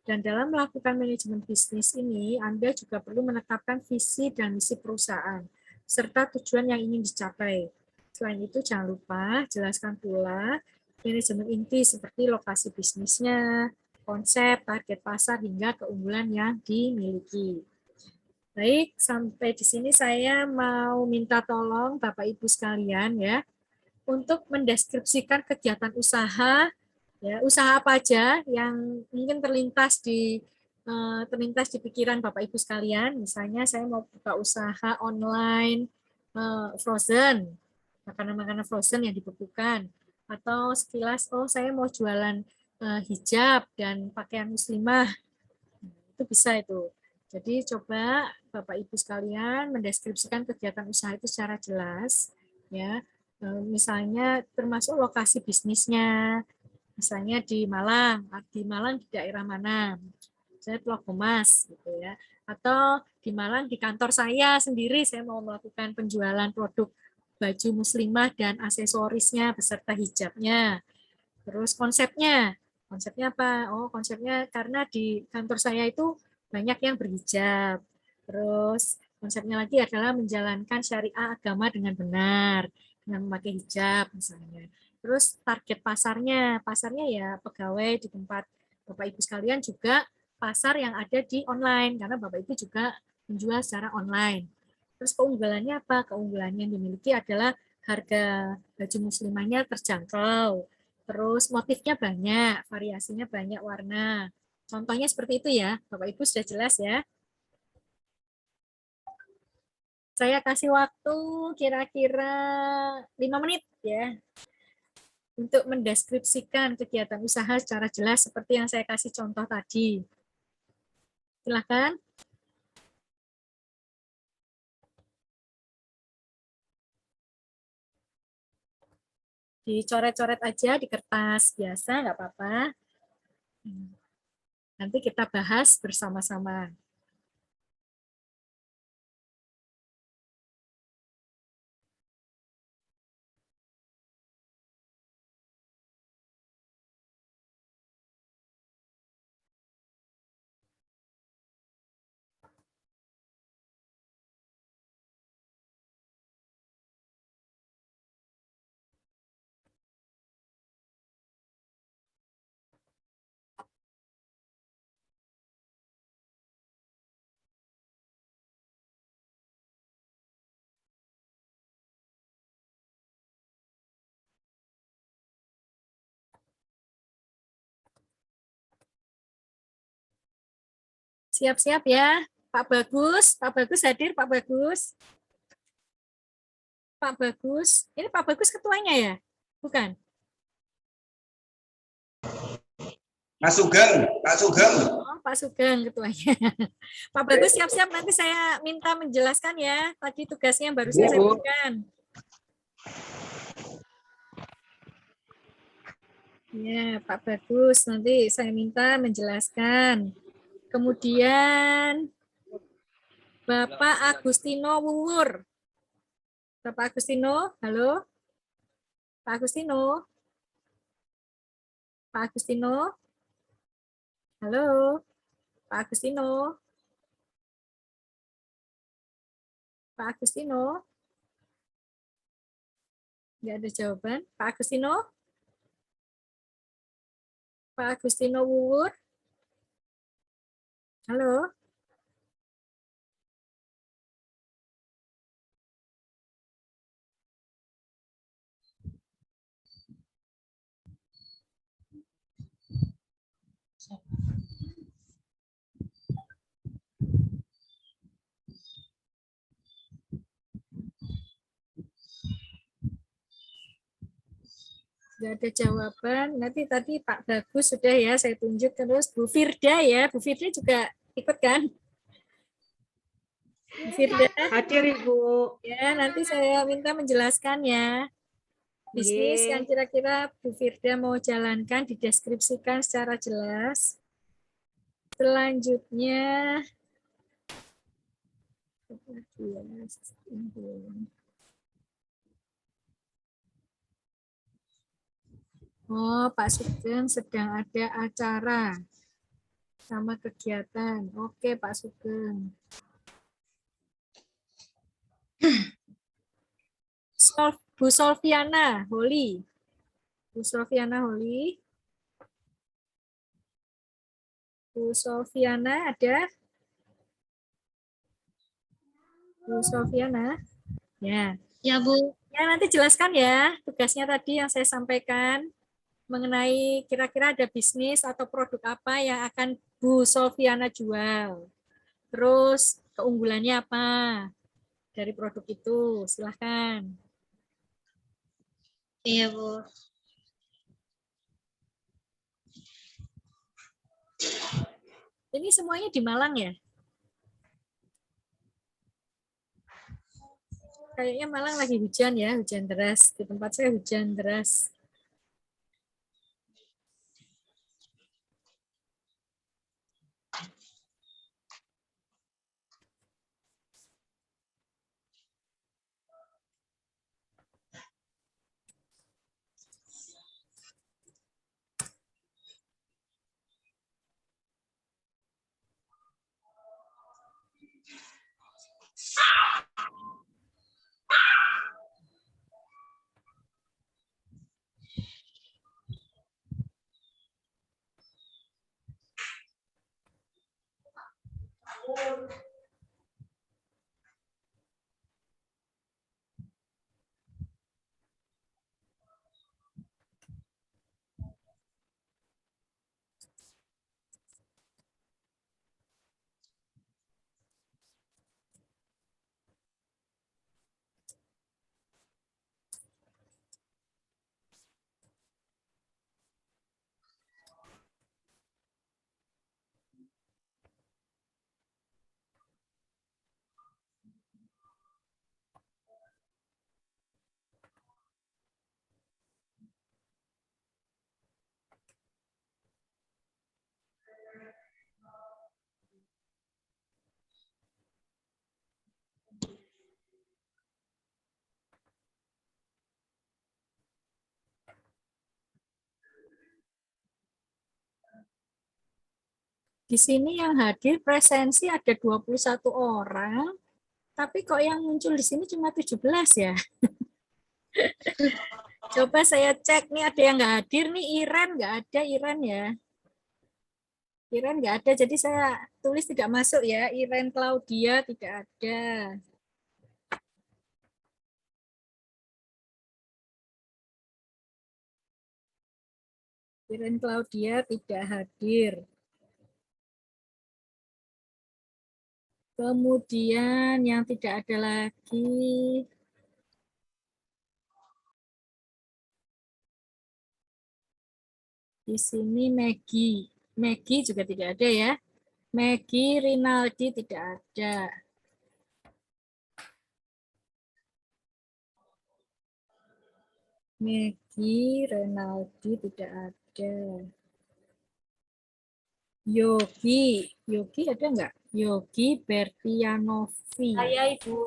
Dan dalam melakukan manajemen bisnis ini, Anda juga perlu menetapkan visi dan misi perusahaan, serta tujuan yang ingin dicapai. Selain itu, jangan lupa jelaskan pula manajemen inti seperti lokasi bisnisnya, konsep, target pasar, hingga keunggulan yang dimiliki. Baik, sampai di sini saya mau minta tolong Bapak Ibu sekalian ya, untuk mendeskripsikan kegiatan usaha, ya, usaha apa aja yang mungkin terlintas di pikiran Bapak Ibu sekalian. Misalnya saya mau buka usaha online frozen, makanan-makanan frozen yang dibekukan, atau sekilas saya mau jualan hijab dan pakaian muslimah, itu bisa itu. Jadi coba Bapak Ibu sekalian mendeskripsikan kegiatan usaha itu secara jelas, ya. Misalnya termasuk lokasi bisnisnya, misalnya di Malang di daerah mana, saya Tlogomas gitu ya, atau di Malang di kantor saya sendiri saya mau melakukan penjualan produk baju muslimah dan aksesorisnya beserta hijabnya. Terus konsepnya apa? Oh, konsepnya karena di kantor saya itu banyak yang berhijab. Terus konsepnya lagi adalah menjalankan syariah agama dengan benar, dengan memakai hijab misalnya. Terus target pasarnya ya pegawai di tempat Bapak Ibu sekalian, juga pasar yang ada di online, karena Bapak Ibu juga menjual secara online. Terus keunggulannya apa? Keunggulannya yang dimiliki adalah harga baju muslimahnya terjangkau. Terus motifnya banyak, variasinya banyak warna. Contohnya seperti itu ya, Bapak Ibu sudah jelas ya. Saya kasih waktu kira-kira 5 menit ya, untuk mendeskripsikan kegiatan usaha secara jelas seperti yang saya kasih contoh tadi. Silakan. Dicoret-coret aja di kertas biasa, nggak apa-apa. Nanti kita bahas bersama-sama. Siap-siap ya, Pak Bagus. Pak Bagus hadir, Pak Bagus. Pak Bagus. Ini Pak Bagus ketuanya ya? Bukan? Mas Sugeng, Pak Sugeng. Oh, Pak Sugeng ketuanya. Pak Bagus siap-siap, nanti saya minta menjelaskan ya. Tadi tugasnya baru saya berikan. Ya, Pak Bagus, nanti saya minta menjelaskan. Kemudian Bapak Agustino Wuwur. Bapak Agustino, halo? Pak Agustino? Pak Agustino? Halo? Pak Agustino? Pak Agustino? Nggak ada jawaban. Pak Agustino? Pak Agustino Wuwur? Halo? Nggak ada jawaban. Nanti tadi Pak Bagus sudah ya, saya tunjuk terus. Bu Firda ya, Bu Firda juga ikut kan? Bu Firda, Hadir Ibu. ya nanti saya minta menjelaskan ya. Bisnis yang kira-kira Bu Firda mau jalankan dideskripsikan secara jelas. Selanjutnya, oh, Pak Sugeng sedang ada acara sama kegiatan. Oke, Pak Sugeng. Bu Solviana, Holi. Bu Solviana, Holi. Bu Solviana ada? Bu Solviana? Ya. Ya, Bu. Ya, nanti jelaskan ya tugasnya tadi yang saya sampaikan mengenai kira-kira ada bisnis atau produk apa yang akan Bu Solviana jual. Terus keunggulannya apa dari produk itu? Silahkan. Iya, Bu. Ini semuanya di Malang ya? Kayaknya Malang lagi hujan ya, hujan deras. Di tempat saya hujan deras. Di sini yang hadir presensi ada 21 orang, tapi kok yang muncul di sini cuma 17 ya? Coba saya cek nih ada yang nggak hadir nih, Iren nggak ada, Iren ya. Iren nggak ada, jadi saya tulis tidak masuk ya. Iren Claudia tidak ada. Iren Claudia tidak hadir. Kemudian yang tidak ada lagi, di sini Maggie. Maggie juga tidak ada ya. Maggie Rinaldi tidak ada. Maggie Rinaldi tidak ada. Yogi. Yogi ada nggak? Yogi Bertianovi. Saya Ibu.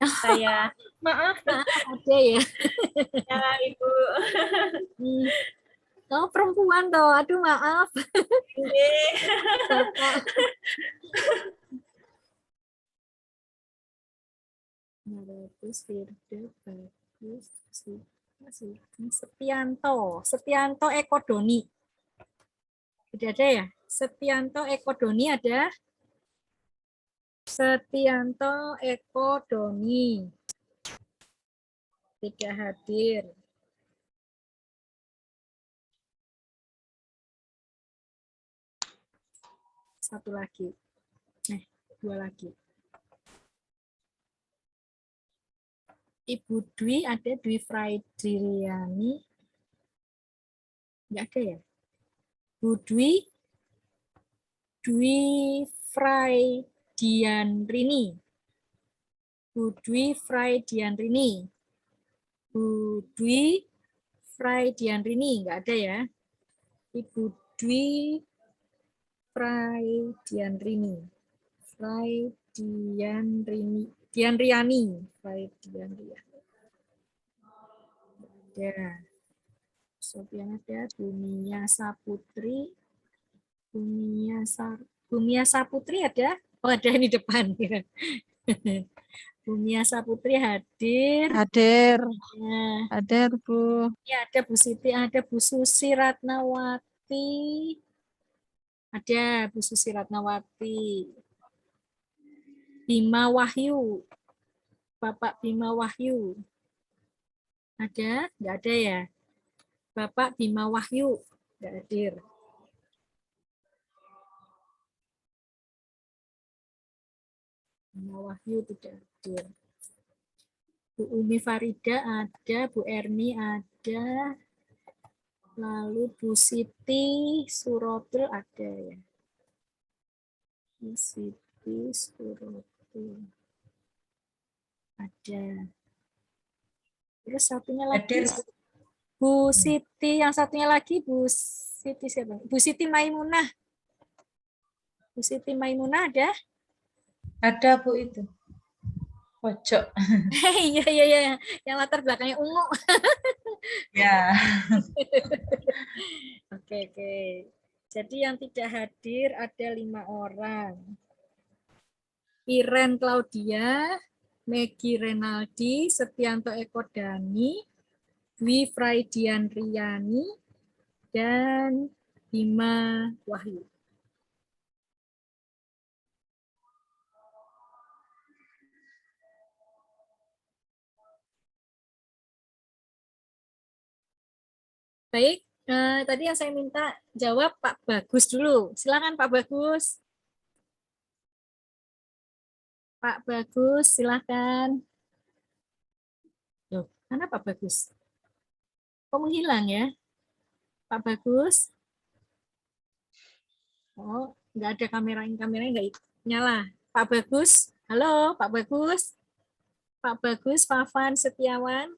Saya. Maaf. Ada ya. Ya Ibu. Oh, perempuan toh. Aduh, maaf. Bagus, Firda, bagus. Setianto Eko Doni. Tidak ada ya? Setianto Eko Doni ada? Setianto Eko Doni. Tidak hadir. Satu lagi. Dua lagi. Ibu Dwi ada Dwi Fraidriani. Enggak ada ya? Bu Dwi Fraidianrini. Bu Dwi Fraidianrini. Bu Dwi Fraidianrini, enggak ada ya. Ibu Dwi Fraidianrini. Dianriani. Fraidianriani. Ya. Sofian ada, Bumia Saputri. Bumia Saputri ada? Oh, ada di depan. Bumia Saputri hadir. Hadir, Ya. hadir Bu. Ya, ada Bu Siti, ada Bu Susi Ratnawati. Ada Bu Susi Ratnawati. Bima Wahyu. Bapak Bima Wahyu. Ada? Enggak ada ya? Bapak Bima Wahyu. Enggak hadir. Bima Wahyu tidak hadir. Bu Umi Farida ada, Bu Erni ada, lalu Bu Siti Surotil ada ya. Bu Siti Surotil ada. Terus satunya lagi Hadir. Bu Siti, yang satunya lagi Bu Siti siapa? Bu Siti Maimunah. Bu Siti Maimunah ada? Ada Bu itu. Pojok. Iya, iya, iya. Yang latar belakangnya ungu. Ya. Oke, oke. Jadi yang tidak hadir ada 5 orang. Iren Claudia, Megi Renaldi, Setianto Eko Dani, Dwi Fraidian Riani, dan Bima Wahyu. Baik, tadi yang saya minta jawab Pak Bagus dulu. Silakan Pak Bagus. Pak Bagus, silakan. Loh, mana Pak Bagus? Kok menghilang ya? Pak Bagus? Oh, nggak ada kameranya nggak nyala. Pak Bagus, halo Pak Bagus. Pak Bagus, Pavan Setiawan.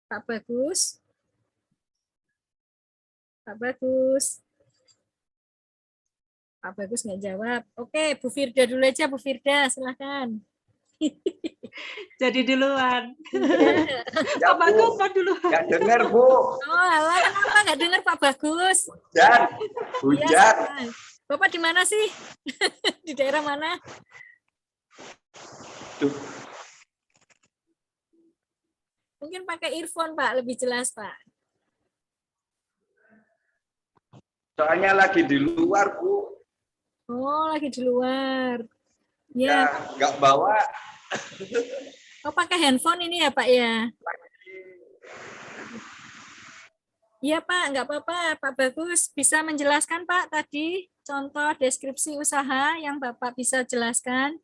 Pak Bagus. Pak Bagus. Pak Bagus nggak jawab. Oke, Bu Firda dulu aja, Bu Firda, silakan. Jadi duluan. Ya, Pak Bagus Bu. kok duluan. Nggak dengar, Bu. Oh, alah, kenapa nggak dengar Pak Bagus? Hujan. Iya, Hujan. silakan. Bapak di mana sih? Di daerah mana? Duh, Mungkin pakai earphone, Pak, lebih jelas, Pak. soalnya lagi di luar, Bu. Oh, lagi di luar. Ya, Ya, nggak bawa. oh pakai handphone ini ya, Pak ya? Iya, Pak, nggak apa-apa. Pak Bagus bisa menjelaskan, Pak, tadi contoh deskripsi usaha yang Bapak bisa jelaskan.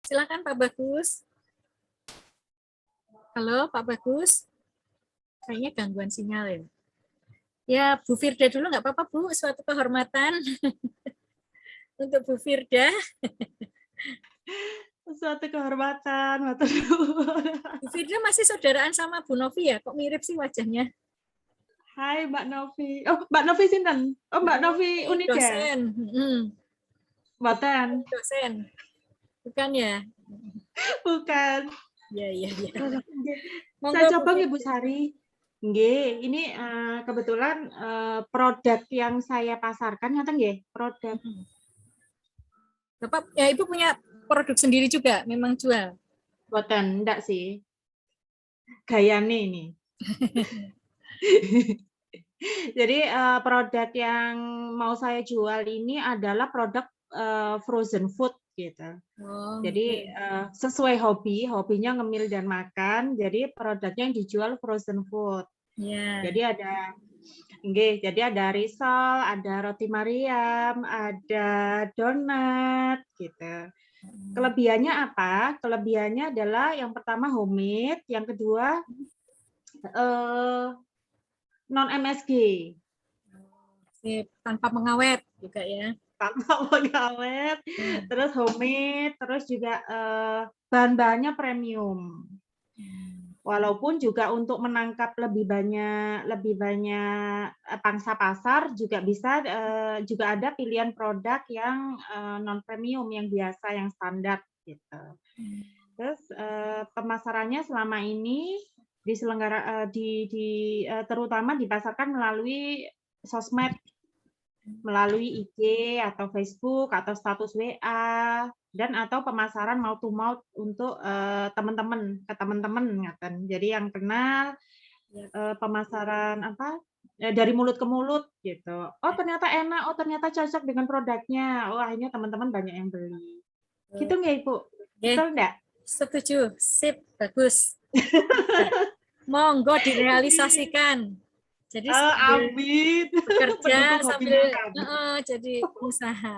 Silakan Pak Bagus. Halo Pak Bagus. Kayaknya gangguan sinyal ya. Ya Bu Firda dulu nggak apa-apa Bu, suatu kehormatan untuk Bu Firda. Suatu kehormatan, matur nuwun. Bu Firda masih saudaraan sama Bu Novi ya? Kok mirip sih wajahnya? Hai Mbak Novi. Oh, Mbak Novi sinten? Oh, Mbak Novi Unida. Dosen. Mboten. Dosen. Bukan ya? Bukan. Ya, ya, ya. Saya coba nggih Bu Sari. Nggih, ini kebetulan produk yang saya pasarkan ngoten nggih, produk. Bapak, ya Ibu punya produk sendiri juga, memang jual? Mboten, enggak sih. Gayane ini. Jadi produk yang mau saya jual ini adalah produk frozen food gitu. Oh, Jadi sesuai hobinya ngemil dan makan. Jadi produknya yang dijual frozen food. Ya. Jadi ada risol, ada roti Mariam, ada donat gitu. Kelebihannya apa? Kelebihannya adalah yang pertama homemade, yang kedua non MSG. Sip. Tanpa mengawet juga ya. Tanpa pengawet, terus homemade, terus juga bahan-bahannya premium. Walaupun juga untuk menangkap lebih banyak pangsa pasar juga bisa juga ada pilihan produk yang non premium, yang biasa, yang standar gitu. Terus pemasarannya selama ini terutama dipasarkan melalui sosmed, melalui IG atau Facebook atau status WA, dan atau pemasaran mouth to mouth untuk teman-teman ngaten. Jadi yang kenal pemasaran dari mulut ke mulut gitu. Oh ternyata enak, oh ternyata cocok dengan produknya. Oh akhirnya teman-teman banyak yang beli. Gitu nggak Ibu? Betul nggak? Setuju. Sip, bagus. Monggo direalisasikan. Jadi sambil Amin. bekerja Pendukung sambil hobinya kami. jadi usaha.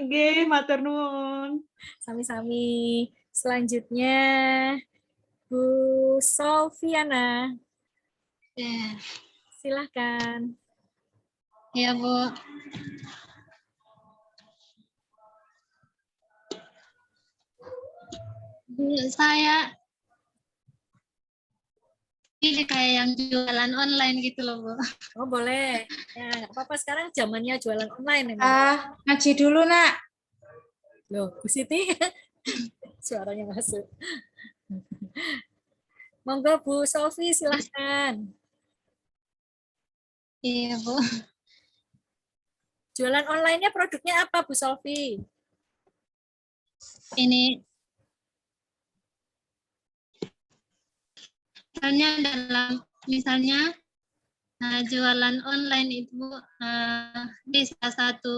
Nggih, matur nuwun. Sami-sami. Selanjutnya Bu Solviana, Ya, silahkan. ya Bu. Saya ini kayak yang jualan online gitu loh Bu. Oh boleh. Ya nggak apa-apa, sekarang zamannya jualan online memang. Ngaji dulu, Nak. Loh, Bu Siti, suaranya masuk. Monggo Bu Solvi, silahkan. Iya Bu. Jualan online-nya produknya apa Bu Solvi? Ini misalnya jualan online itu di salah satu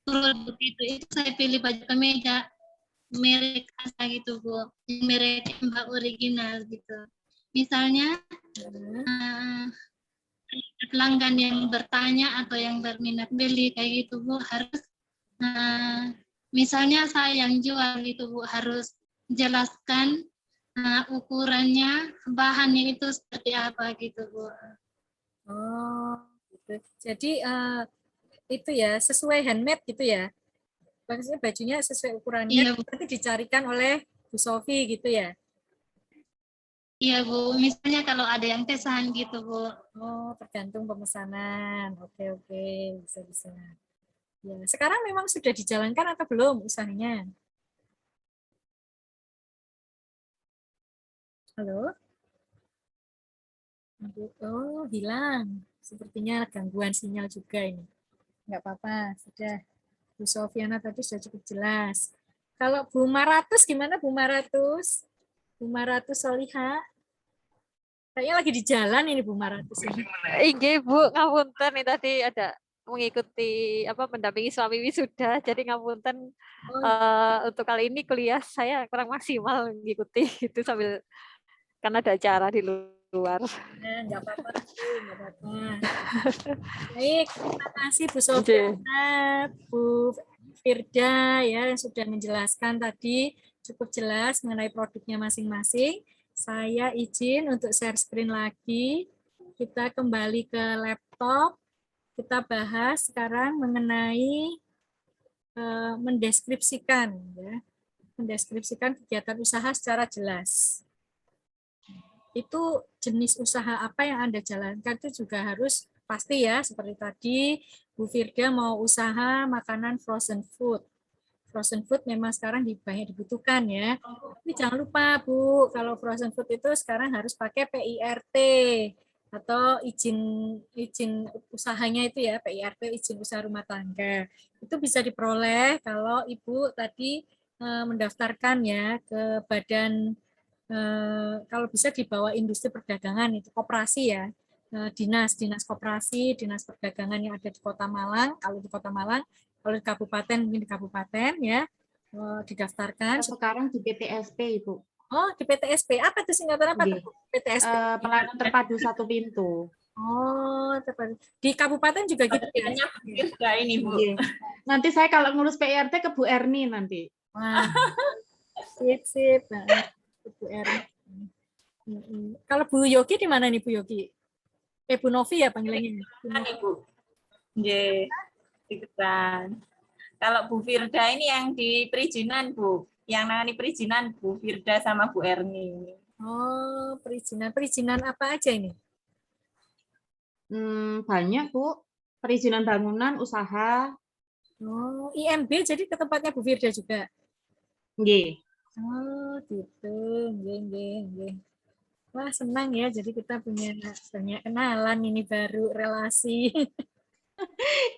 produk itu saya pilih baju kemeja merek asa gitu Bu, merek Mbak original gitu. Misalnya pelanggan yang bertanya atau yang berminat beli kayak gitu Bu, harus misalnya saya yang jual gitu Bu, harus jelaskan ukurannya, bahannya itu seperti apa gitu Bu. Oh, gitu. Jadi itu ya sesuai handmade gitu ya. Maksudnya bajunya sesuai ukurannya, Iya, Bu. nanti dicarikan oleh Bu Sofi gitu ya. Iya Bu, misalnya kalau ada yang pesan gitu Bu. Oh, tergantung pemesanan. Oke, bisa. Ya, sekarang memang sudah dijalankan atau belum usahanya? Halo? Oh, hilang. Sepertinya gangguan sinyal juga ini. Nggak apa-apa, sudah. Bu Sofiana tadi sudah cukup jelas. Kalau Bu Maratus gimana Bu Maratus? Bu Maratus Soliha? Kayaknya lagi di jalan ini Bu Maratus ini. Inggih Bu, ngapunten nih tadi ada mengikuti mendampingi suami wisuda, jadi ngapunten untuk kali ini kuliah saya kurang maksimal mengikuti itu sambil karena ada acara di luar. Enggak apa-apa, enggak apa-apa. Baik, terima kasih Bu Sofiana, Bu Firda ya yang sudah menjelaskan tadi cukup jelas mengenai produknya masing-masing. Saya izin untuk share screen lagi. Kita kembali ke laptop. Kita bahas sekarang mengenai mendeskripsikan kegiatan usaha secara jelas. Itu jenis usaha apa yang Anda jalankan itu juga harus pasti ya, seperti tadi Bu Firda mau usaha makanan frozen food. Frozen food memang sekarang banyak dibutuhkan ya. Tapi jangan lupa Bu, kalau frozen food itu sekarang harus pakai PIRT atau izin usahanya itu ya, PIRT, izin usaha rumah tangga. Itu bisa diperoleh kalau Ibu tadi mendaftarkan ya ke badan, kalau bisa di bawah industri perdagangan, itu koperasi ya, dinas koperasi, dinas perdagangan yang ada di Kota Malang, kalau di Kota Malang, kalau di kabupaten mungkin di kabupaten ya, didaftarkan. Sekarang di PTSP Ibu. Oh, di PTSP. Apa itu singkatan apa Nggih. tuh? PTSP. Pelayanan terpadu satu pintu. Oh, tepat. Di kabupaten juga gitu ya? Adanya Bu Firda ini, Bu. Nggih. Nanti saya kalau ngurus PRT ke Bu Erni nanti. Wah, sip. Nah, Bu Erni. Kalau Bu Yogi di mana nih Bu Yogi? Bu Novi ya panggilannya. Kan Ibu. Nggih, ikutan. Kalau Bu Firda ini yang di perizinan, Bu. Yang nangani perizinan Bu Firda sama Bu Erni. Oh, perizinan. Perizinan apa aja ini? Banyak, Bu. Perizinan bangunan, usaha. Oh, IMB jadi ke tempatnya Bu Firda juga? Nggih. Oh, gitu. Nggih. Wah, senang ya. Jadi kita punya banyak kenalan ini baru relasi.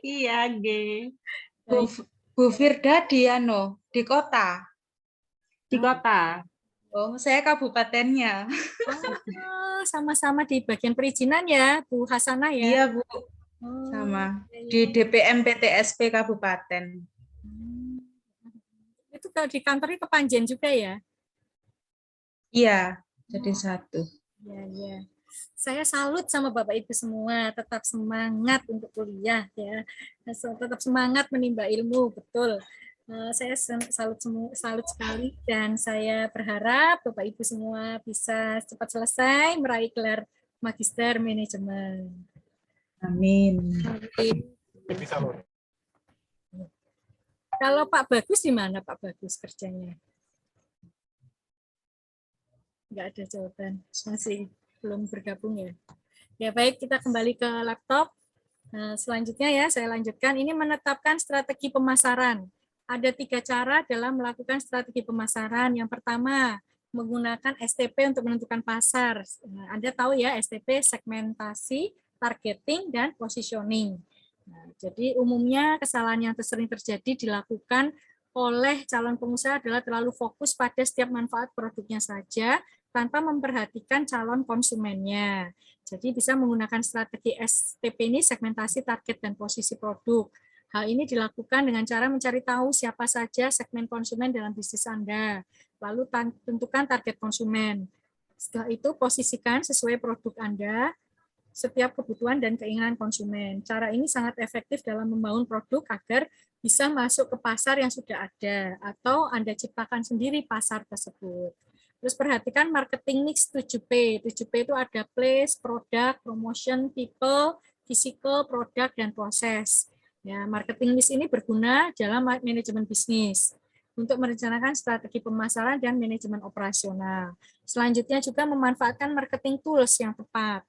Iya, nggih. Bu Firda di kota. Di kota. Oh, saya kabupatennya. Oh, sama-sama di bagian perizinan ya, Bu Hasanah ya? Iya, Bu. Oh, Sama. iya. Di DPM PTSP Kabupaten. Itu kalau di kantornya Kepanjen juga ya? Iya, jadi satu. Iya. Saya salut sama Bapak Ibu semua, tetap semangat untuk kuliah ya. Tetap semangat menimba ilmu, betul. Saya salut sekali dan saya berharap Bapak Ibu semua bisa cepat selesai meraih gelar Magister Manajemen. Amin. Kalau Pak Bagus di mana Pak Bagus kerjanya? Nggak ada jawaban, masih belum bergabung ya. Ya baik, kita kembali ke laptop. Selanjutnya ya, saya lanjutkan. Ini menetapkan strategi pemasaran. Ada 3 cara dalam melakukan strategi pemasaran. Yang pertama, menggunakan STP untuk menentukan pasar. Anda tahu ya, STP segmentasi, targeting, dan positioning. Jadi umumnya kesalahan yang sering terjadi dilakukan oleh calon pengusaha adalah terlalu fokus pada setiap manfaat produknya saja, tanpa memperhatikan calon konsumennya. Jadi bisa menggunakan strategi STP ini, segmentasi, target, dan posisi produk. Hal ini dilakukan dengan cara mencari tahu siapa saja segmen konsumen dalam bisnis Anda. Lalu tentukan target konsumen. Setelah itu posisikan sesuai produk Anda, setiap kebutuhan dan keinginan konsumen. Cara ini sangat efektif dalam membangun produk agar bisa masuk ke pasar yang sudah ada, atau Anda ciptakan sendiri pasar tersebut. Terus perhatikan marketing mix 7P. 7P itu ada place, product, promotion, people, physical, product, dan proses. Ya, marketing mix ini berguna dalam manajemen bisnis untuk merencanakan strategi pemasaran dan manajemen operasional. Selanjutnya juga memanfaatkan marketing tools yang tepat.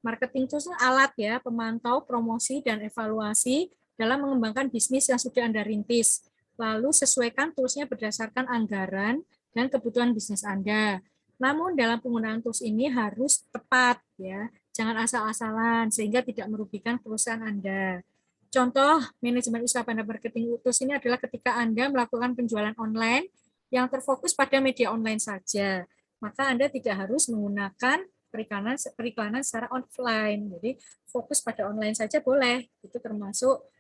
Marketing tools alat ya, pemantau, promosi, dan evaluasi dalam mengembangkan bisnis yang sudah Anda rintis. Lalu sesuaikan toolsnya berdasarkan anggaran dan kebutuhan bisnis Anda. Namun dalam penggunaan tools ini harus tepat ya, jangan asal-asalan sehingga tidak merugikan perusahaan Anda. Contoh manajemen usaha pada marketing tools ini adalah ketika Anda melakukan penjualan online yang terfokus pada media online saja, maka Anda tidak harus menggunakan periklanan secara offline. Jadi fokus pada online saja boleh. Itu termasuk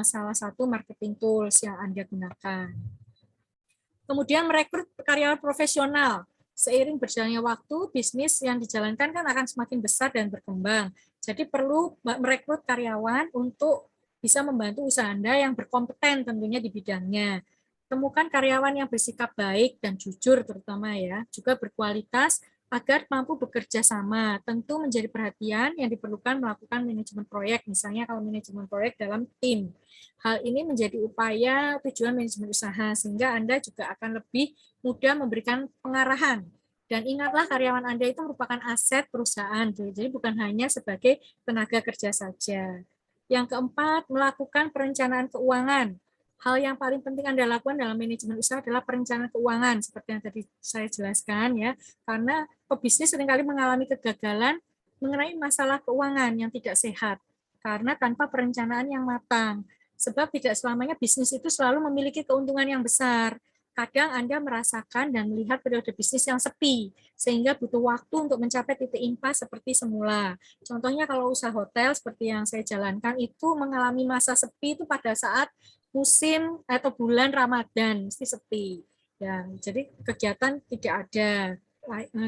salah satu marketing tools yang Anda gunakan. Kemudian merekrut karyawan profesional. Seiring berjalannya waktu, bisnis yang dijalankan kan akan semakin besar dan berkembang. Jadi perlu merekrut karyawan untuk bisa membantu usaha Anda yang berkompeten tentunya di bidangnya. Temukan karyawan yang bersikap baik dan jujur terutama ya, juga berkualitas agar mampu bekerja sama. Tentu menjadi perhatian yang diperlukan melakukan manajemen proyek, misalnya kalau manajemen proyek dalam tim. Hal ini menjadi upaya tujuan manajemen usaha, sehingga Anda juga akan lebih mudah memberikan pengarahan. Dan ingatlah karyawan Anda itu merupakan aset perusahaan, jadi bukan hanya sebagai tenaga kerja saja. Yang keempat, melakukan perencanaan keuangan. Hal yang paling penting Anda lakukan dalam manajemen usaha adalah perencanaan keuangan, seperti yang tadi saya jelaskan ya, karena pebisnis seringkali mengalami kegagalan mengenai masalah keuangan yang tidak sehat, karena tanpa perencanaan yang matang. Sebab tidak selamanya bisnis itu selalu memiliki keuntungan yang besar. Kadang Anda merasakan dan melihat periode bisnis yang sepi, sehingga butuh waktu untuk mencapai titik impas seperti semula. Contohnya kalau usaha hotel seperti yang saya jalankan itu mengalami masa sepi itu pada saat musim atau bulan Ramadan, mesti sepi. Ya, jadi kegiatan tidak ada,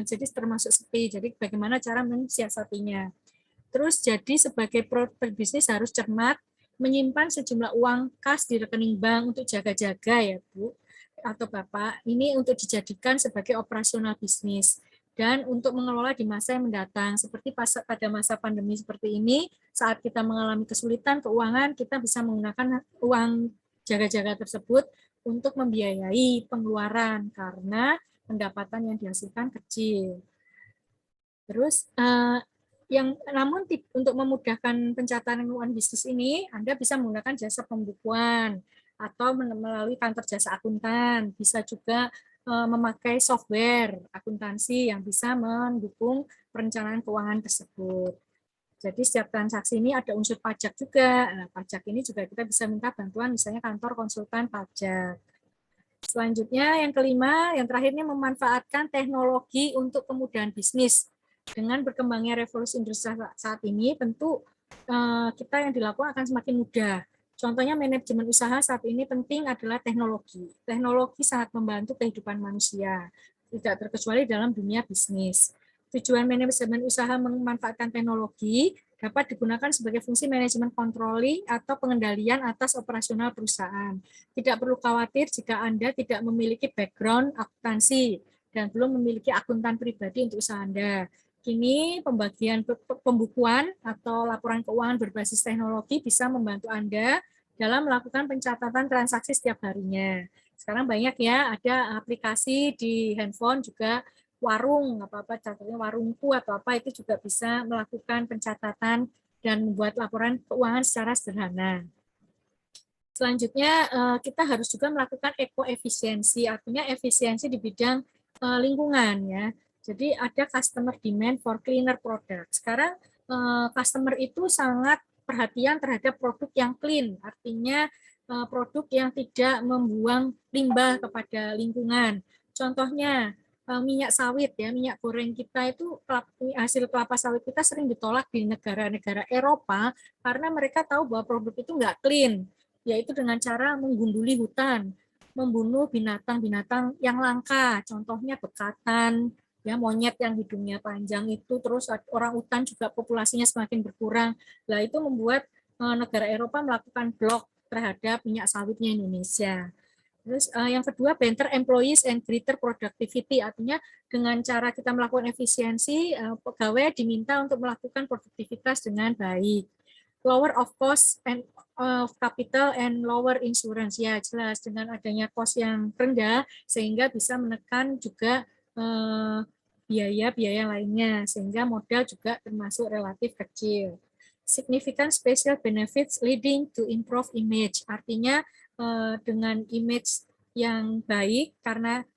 jadi termasuk sepi. Jadi bagaimana cara mensiasatinya? Terus jadi sebagai berbisnis harus cermat, menyimpan sejumlah uang kas di rekening bank untuk jaga-jaga ya Bu atau Bapak. Ini untuk dijadikan sebagai operasional bisnis dan untuk mengelola di masa yang mendatang. Seperti pada masa pandemi seperti ini, saat kita mengalami kesulitan keuangan, kita bisa menggunakan uang jaga-jaga tersebut untuk membiayai pengeluaran karena pendapatan yang dihasilkan kecil. Terus namun untuk memudahkan pencatatan keuangan bisnis ini, Anda bisa menggunakan jasa pembukuan atau melalui kantor jasa akuntan. Bisa juga memakai software akuntansi yang bisa mendukung perencanaan keuangan tersebut. Jadi setiap transaksi ini ada unsur pajak juga. Nah, pajak ini juga kita bisa minta bantuan misalnya kantor konsultan pajak. Selanjutnya yang kelima, yang terakhirnya memanfaatkan teknologi untuk kemudahan bisnis. Dengan berkembangnya revolusi industri saat ini, tentu kita yang dilakukan akan semakin mudah. Contohnya manajemen usaha saat ini penting adalah teknologi. Teknologi sangat membantu kehidupan manusia, tidak terkecuali dalam dunia bisnis. Tujuan manajemen usaha memanfaatkan teknologi dapat digunakan sebagai fungsi manajemen controlling atau pengendalian atas operasional perusahaan. Tidak perlu khawatir jika Anda tidak memiliki background akuntansi dan belum memiliki akuntan pribadi untuk usaha Anda. Kini pembagian pembukuan atau laporan keuangan berbasis teknologi bisa membantu Anda dalam melakukan pencatatan transaksi setiap harinya. Sekarang banyak ya, ada aplikasi di handphone juga warung, apa-apa catatnya warungku atau apa itu juga bisa melakukan pencatatan dan membuat laporan keuangan secara sederhana. Selanjutnya kita harus juga melakukan ekoefisiensi, artinya efisiensi di bidang lingkungan ya. Jadi ada customer demand for cleaner product. Sekarang customer itu sangat perhatian terhadap produk yang clean, artinya produk yang tidak membuang limbah kepada lingkungan. Contohnya minyak sawit ya, minyak goreng kita itu hasil kelapa sawit kita sering ditolak di negara-negara Eropa karena mereka tahu bahwa produk itu nggak clean, yaitu dengan cara menggunduli hutan, membunuh binatang-binatang yang langka, contohnya bekatan, ya monyet yang hidungnya panjang itu, terus orang hutan juga populasinya semakin berkurang. Nah, itu membuat negara Eropa melakukan blok terhadap minyak sawitnya Indonesia. Terus yang kedua, better employees and greater productivity, artinya dengan cara kita melakukan efisiensi, pegawai diminta untuk melakukan produktivitas dengan baik. Lower of cost and of capital and lower insurance, ya jelas dengan adanya cost yang rendah sehingga bisa menekan juga biaya-biaya lainnya sehingga modal juga termasuk relatif kecil. Significant special benefits leading to improve image, artinya dengan image yang baik karena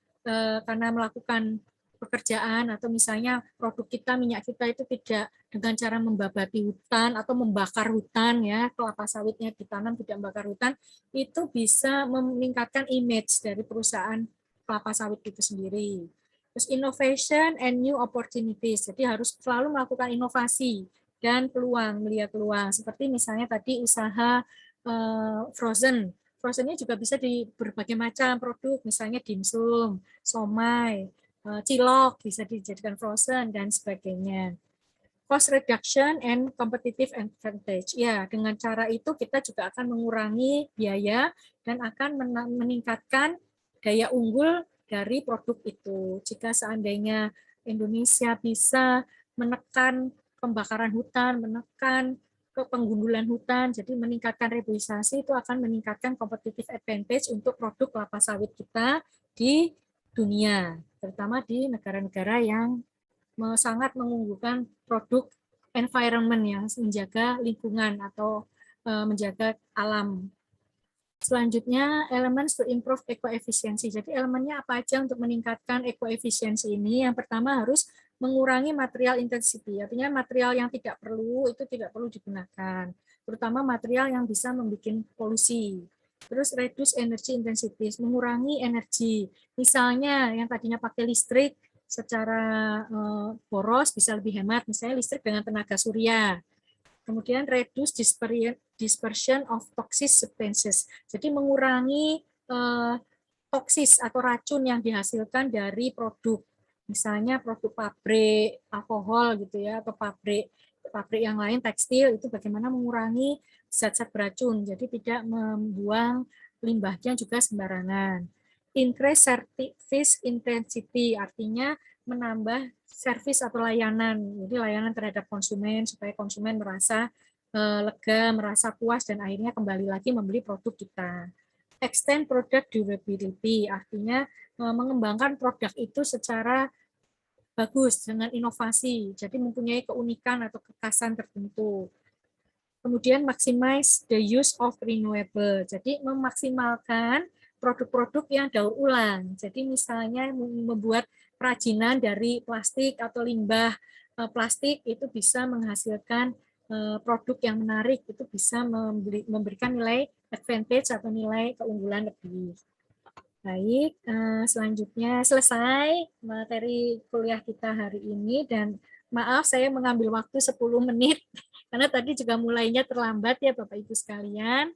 melakukan pekerjaan atau misalnya produk kita, minyak kita itu tidak dengan cara membabati hutan atau membakar hutan ya, kelapa sawitnya ditanam tidak membakar hutan, itu bisa meningkatkan image dari perusahaan kelapa sawit itu sendiri. Terus innovation and new opportunities, jadi harus selalu melakukan inovasi dan peluang, melihat peluang. Seperti misalnya tadi usaha frozen. Frozennya juga bisa di berbagai macam produk, misalnya dimsum, somai, cilok bisa dijadikan frozen dan sebagainya. Cost reduction and competitive advantage. Ya, dengan cara itu kita juga akan mengurangi biaya dan akan meningkatkan daya unggul dari produk itu. Jika seandainya Indonesia bisa menekan pembakaran hutan, menekan penggundulan hutan, jadi meningkatkan reboisasi, itu akan meningkatkan competitive advantage untuk produk kelapa sawit kita di dunia, terutama di negara-negara yang sangat mengunggulkan produk environment yang menjaga lingkungan atau menjaga alam. Selanjutnya, elemen to improve eco-efficiency. Jadi elemennya apa aja untuk meningkatkan eco-efficiency ini? Yang pertama harus mengurangi material intensity, artinya material yang tidak perlu itu tidak perlu digunakan, terutama material yang bisa membuat polusi. Terus reduce energy intensity, mengurangi energi. Misalnya yang tadinya pakai listrik secara boros bisa lebih hemat, misalnya listrik dengan tenaga surya. Kemudian reduce dispersion of toxic substances, jadi mengurangi toksis atau racun yang dihasilkan dari produk. Misalnya produk pabrik alkohol gitu ya, atau pabrik yang lain tekstil, itu bagaimana mengurangi zat-zat beracun. Jadi tidak membuang limbahnya juga sembarangan. Increase service intensity, artinya menambah servis atau layanan. Jadi layanan terhadap konsumen supaya konsumen merasa lega, merasa puas, dan akhirnya kembali lagi membeli produk kita. Extend product durability, artinya mengembangkan produk itu secara bagus dengan inovasi, jadi mempunyai keunikan atau kekhasan tertentu. Kemudian maximize the use of renewable, jadi memaksimalkan produk-produk yang daur ulang. Jadi misalnya membuat kerajinan dari plastik atau limbah plastik itu bisa menghasilkan produk yang menarik, itu bisa memberikan nilai advantage atau nilai keunggulan lebih. Baik, selanjutnya selesai materi kuliah kita hari ini, dan maaf saya mengambil waktu 10 menit karena tadi juga mulainya terlambat ya Bapak Ibu sekalian.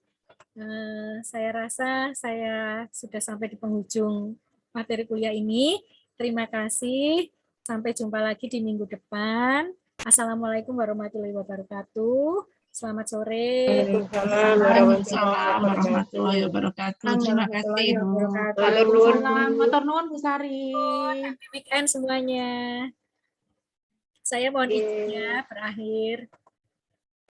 Saya rasa saya sudah sampai di penghujung materi kuliah ini. Terima kasih, sampai jumpa lagi di minggu depan. Assalamualaikum warahmatullahi wabarakatuh. Selamat sore. Waalaikumsalam warahmatullahi wabarakatuh. Terima kasih, Bu. Matur nuwun Bu Sari. Happy weekend semuanya. Saya mohon izin ya berakhir.